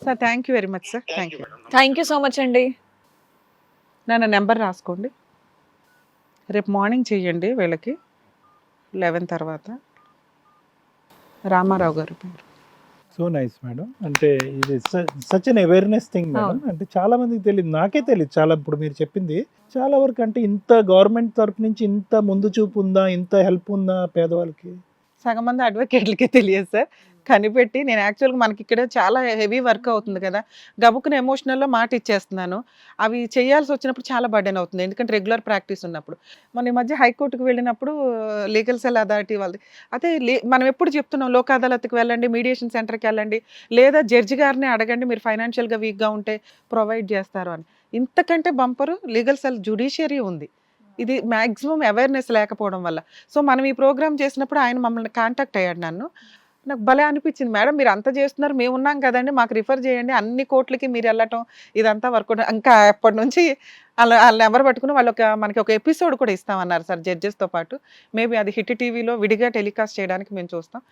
Sir thank you very much sir. Thank you so much అండి. నా నెంబర్ రాసుకోండి. రేపు మార్నింగ్ చేయండి వీళ్ళకి 11 తర్వాత. రామారావు గారు పేరు. So nice madam. అంటే ఇది such an awareness thing madam. అంటే చాలా మందికి తెలియదు, నాకే తెలియదు చాలా. ఇప్పుడు మీరు చెప్పింది చాలా వరకు అంటే ఇంత గవర్నమెంట్ తరపు నుంచి ఇంత ముందు చూపు ఉందా, ఇంత హెల్ప్ ఉందా పేదవాళ్ళకి? సగం మంది అడ్వకేట్లకే తెలియదు సార్. కనిపెట్టి నేను యాక్చువల్గా మనకి ఇక్కడ చాలా హెవీ వర్క్ అవుతుంది కదా, గబుక్కున ఎమోషనల్లో మాట ఇచ్చేస్తున్నాను. అవి చేయాల్సి వచ్చినప్పుడు చాలా బర్డెన్ అవుతుంది, ఎందుకంటే రెగ్యులర్ ప్రాక్టీస్ ఉన్నప్పుడు. మన ఈ మధ్య హైకోర్టుకు వెళ్ళినప్పుడు లీగల్ సెల్ అథారిటీ వాళ్ళది అదే మనం ఎప్పుడు చెప్తున్నాం, లోక్ అదాలత్కి వెళ్ళండి, మీడియేషన్ సెంటర్కి వెళ్ళండి, లేదా జడ్జి గారిని అడగండి మీరు ఫైనాన్షియల్గా వీక్గా ఉంటే ప్రొవైడ్ చేస్తారు అని. ఇంతకంటే బంపరు లీగల్ సెల్ జ్యుడిషియరీ ఉంది. ఇది మ్యాక్సిమం అవేర్నెస్ లేకపోవడం వల్ల. సో మనం ఈ ప్రోగ్రామ్ చేసినప్పుడు ఆయన మమ్మల్ని కాంటాక్ట్ అయ్యాడు. నాకు భలే అనిపించింది, మేడం మీరు అంతా చేస్తున్నారు, మేము ఉన్నాం కదండి, మాకు రిఫర్ చేయండి. అన్ని కోర్టులకి మీరు వెళ్ళటం ఇదంతా వర్కౌట్. ఇంకా ఎప్పటి నుంచి వాళ్ళ నెంబర్ పట్టుకుని వాళ్ళు మనకి ఒక ఎపిసోడ్ కూడా ఇస్తామన్నారు సార్ జడ్జెస్తో పాటు. మేబీ అది హిట్ టీవీలో విడిగా టెలికాస్ట్ చేయడానికి మేము చూస్తాం.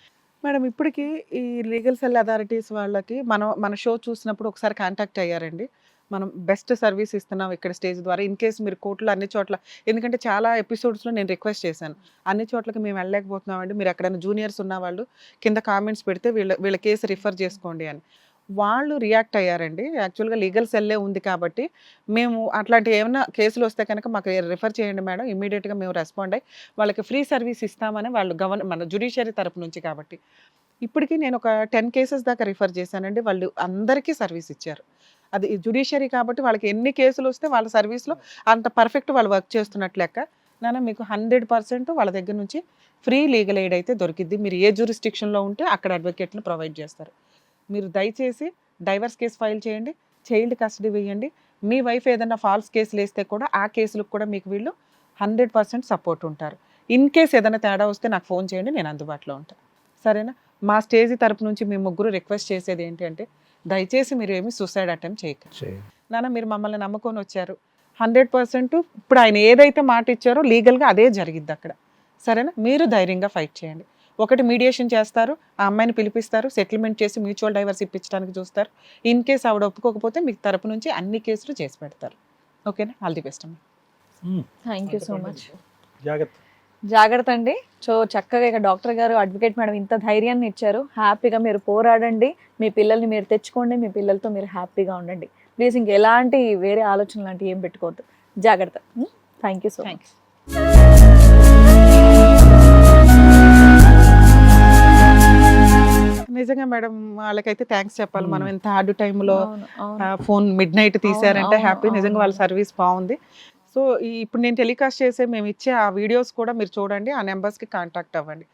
మేడం ఇప్పటికీ ఈ లీగల్ సెల్ అథారిటీస్ వాళ్ళకి మన షో చూసినప్పుడు ఒకసారి కాంటాక్ట్ అయ్యారండి. మనం బెస్ట్ సర్వీస్ ఇస్తున్నాం ఇక్కడ స్టేజ్ ద్వారా. ఇన్ కేస్ మీరు కోర్టులో అన్ని చోట్ల, ఎందుకంటే చాలా ఎపిసోడ్స్లో నేను రిక్వెస్ట్ చేశాను, అన్ని చోట్లకి మేము వెళ్ళలేకపోతున్నామండి, మీరు ఎక్కడైనా జూనియర్స్ ఉన్న వాళ్ళు కింద కామెంట్స్ పెడితే వీళ్ళ కేసు రిఫర్ చేసుకోండి అని. వాళ్ళు రియాక్ట్ అయ్యారండి. యాక్చువల్గా లీగల్ సెల్లే ఉంది కాబట్టి మేము అట్లాంటి ఏమైనా కేసులు వస్తే కనుక మాకు రిఫర్ చేయండి మేడం, ఇమీడియట్గా మేము రెస్పాండ్ అయ్యి వాళ్ళకి ఫ్రీ సర్వీస్ ఇస్తామని వాళ్ళు మన జ్యుడిషియరీ తరపు నుంచి. కాబట్టి ఇప్పటికీ నేను ఒక 10 కేసెస్ దాకా రిఫర్ చేశానండి. వాళ్ళు అందరికీ సర్వీస్ ఇచ్చారు. అది జ్యుడిషియరీ కాబట్టి వాళ్ళకి ఎన్ని కేసులు వస్తే వాళ్ళ సర్వీస్లో అంత పర్ఫెక్ట్ వాళ్ళు వర్క్ చేస్తున్నట్లు లెక్క. మీకు 100% వాళ్ళ దగ్గర నుంచి ఫ్రీ లీగల్ ఎయిడ్ అయితే దొరికిద్ది. మీరు ఏ జ్యూరిస్డిక్షన్లో ఉంటే అక్కడ అడ్వకేట్ని ప్రొవైడ్ చేస్తారు. మీరు దయచేసి డైవర్స్ కేసు ఫైల్ చేయండి, చైల్డ్ కస్టడీ వేయండి. మీ వైఫ్ ఏదైనా ఫాల్స్ కేసులు వేస్తే కూడా ఆ కేసులకు కూడా మీకు వీళ్ళు 100% సపోర్ట్ ఉంటారు. ఇన్ కేస్ ఏదైనా తేడా వస్తే నాకు ఫోన్ చేయండి, నేను అందుబాటులో ఉంటాను. సరేనా? మా స్టేజ్ తరపు నుంచి మీ ముగ్గురు రిక్వెస్ట్ చేసేది ఏంటి అంటే దయచేసి మీరు ఏమి సూసైడ్ అటెంప్ట్ చేయకండి. నాన్న మీరు మమ్మల్ని నమ్ముకొని వచ్చారు, 100% ఇప్పుడు ఆయన ఏదైతే మాట ఇచ్చారో లీగల్గా అదే జరిగిద్ది అక్కడ, సరేనా? మీరు ధైర్యంగా ఫైట్ చేయండి. ఒకటి మీడియేషన్ చేస్తారు, ఆ అమ్మాయిని పిలిపిస్తారు, సెటిల్మెంట్ చేసి మ్యూచువల్ డైవర్స్ ఇప్పించడానికి చూస్తారు. ఇన్ కేసు ఆవిడ ఒప్పుకోకపోతే మీకు తరపు నుంచి అన్ని కేసులు చేసి పెడతారు. ఓకేనా? ఆల్ ది బెస్ట్ అమ్మా. Thank you so much. జాగ్రత్త. జాగ్రత్త అండి. సో చక్కగా ఇక డాక్టర్ గారు, అడ్వకేట్ మేడం ఇంత ధైర్యాన్ని ఇచ్చారు. హ్యాపీగా మీరు పోరాడండి, మీ పిల్లల్ని మీరు తెచ్చుకోండి, మీ పిల్లలతో మీరు హ్యాపీగా ఉండండి. ప్లీజ్ ఇంకెలాంటి వేరే ఆలోచనలు లాంటివి ఏం పెట్టుకోవద్దు. జాగ్రత్త. Thank you so much. నిజంగా మేడం వాళ్ళకైతే థ్యాంక్స్ చెప్పాలి. మనం ఇంత హార్డ్ టైంలో ఫోన్ మిడ్ నైట్ తీసారంటే హ్యాపీ. నిజంగా వాళ్ళ సర్వీస్ బాగుంది. సో ఇప్పుడు నేను టెలికాస్ట్ చేసే మేము ఇచ్చే ఆ వీడియోస్ కూడా మీరు చూడండి, ఆ నెంబర్స్కి కాంటాక్ట్ అవ్వండి.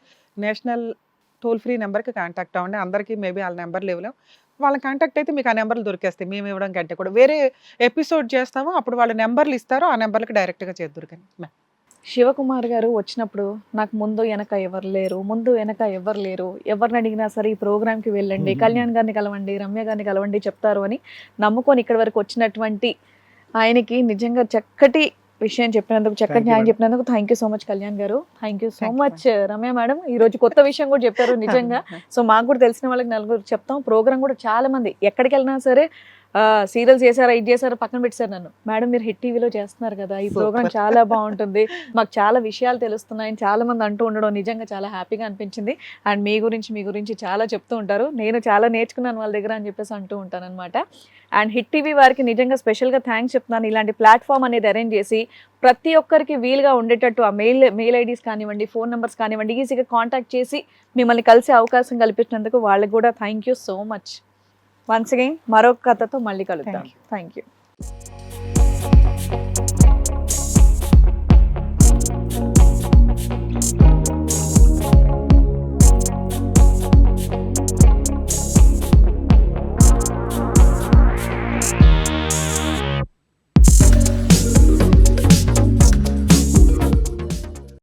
నేషనల్ టోల్ ఫ్రీ నెంబర్కి కాంటాక్ట్ అవ్వండి. అందరికీ మేబీ వాళ్ళ నెంబర్లు ఇవ్వలేం, వాళ్ళ కాంటాక్ట్ అయితే మీకు ఆ నెంబర్లు దొరికేస్తాయి. మేము ఇవ్వడం కంటే కూడా వేరే ఎపిసోడ్ చేస్తాము, అప్పుడు వాళ్ళ నెంబర్లు ఇస్తారో ఆ నెంబర్లకి డైరెక్ట్గా చేద్దరు. కానీ శివకుమార్ గారు వచ్చినప్పుడు నాకు ముందు వెనక ఎవరు లేరు, ఎవరిని అడిగినా సరే ఈ ప్రోగ్రామ్కి వెళ్ళండి, కళ్యాణ్ గారిని కలవండి, రమ్య గారిని కలవండి చెప్తారు అని నమ్ముకొని ఇక్కడి వరకు వచ్చినటువంటి ఆయనకి నిజంగా చక్కటి విషయం చెప్పినందుకు, చక్కటి న్యాయం చెప్పినందుకు thank you so much Kalyan garu. Thank you so much Ramya madam. ఈ రోజు కొత్త విషయం కూడా చెప్పారు నిజంగా. సో మాకు కూడా తెలిసిన వాళ్ళకి నలుగురు చెప్తాం. ప్రోగ్రామ్ కూడా చాలా మంది ఎక్కడికి వెళ్ళినా సరే సీరియల్స్ చేశారా, ఇది చేశారా, పక్కన పెట్టారు నన్ను. మేడం మీరు హిట్ టీవీలో చేస్తున్నారు కదా, ఈ ప్రోగ్రామ్ చాలా బాగుంటుంది, మాకు చాలా విషయాలు తెలుస్తున్నాయని చాలా మంది అంటూ ఉండడం నిజంగా చాలా హ్యాపీగా అనిపించింది. అండ్ మీ గురించి చాలా చెప్తూ ఉంటారు, నేను చాలా నేర్చుకున్నాను వాళ్ళ దగ్గర అని చెప్పేసి అంటూ ఉంటాను అనమాట. అండ్ హిట్ టీవీ వారికి నిజంగా స్పెషల్గా థ్యాంక్స్ చెప్తున్నాను. ఇలాంటి ప్లాట్ఫామ్ అనేది అరేంజ్ చేసి ప్రతి ఒక్కరికి వీలుగా ఉండేటట్టు ఆ మెయిల్ ఐడీస్ కానివ్వండి, ఫోన్ నెంబర్స్ కానివ్వండి, ఈజీగా కాంటాక్ట్ చేసి మిమ్మల్ని కలిసే అవకాశం కల్పించినందుకు వాళ్ళకి కూడా thank you so much. Once again మరొక కథతో మళ్ళీ కలుద్దాం. Thank you.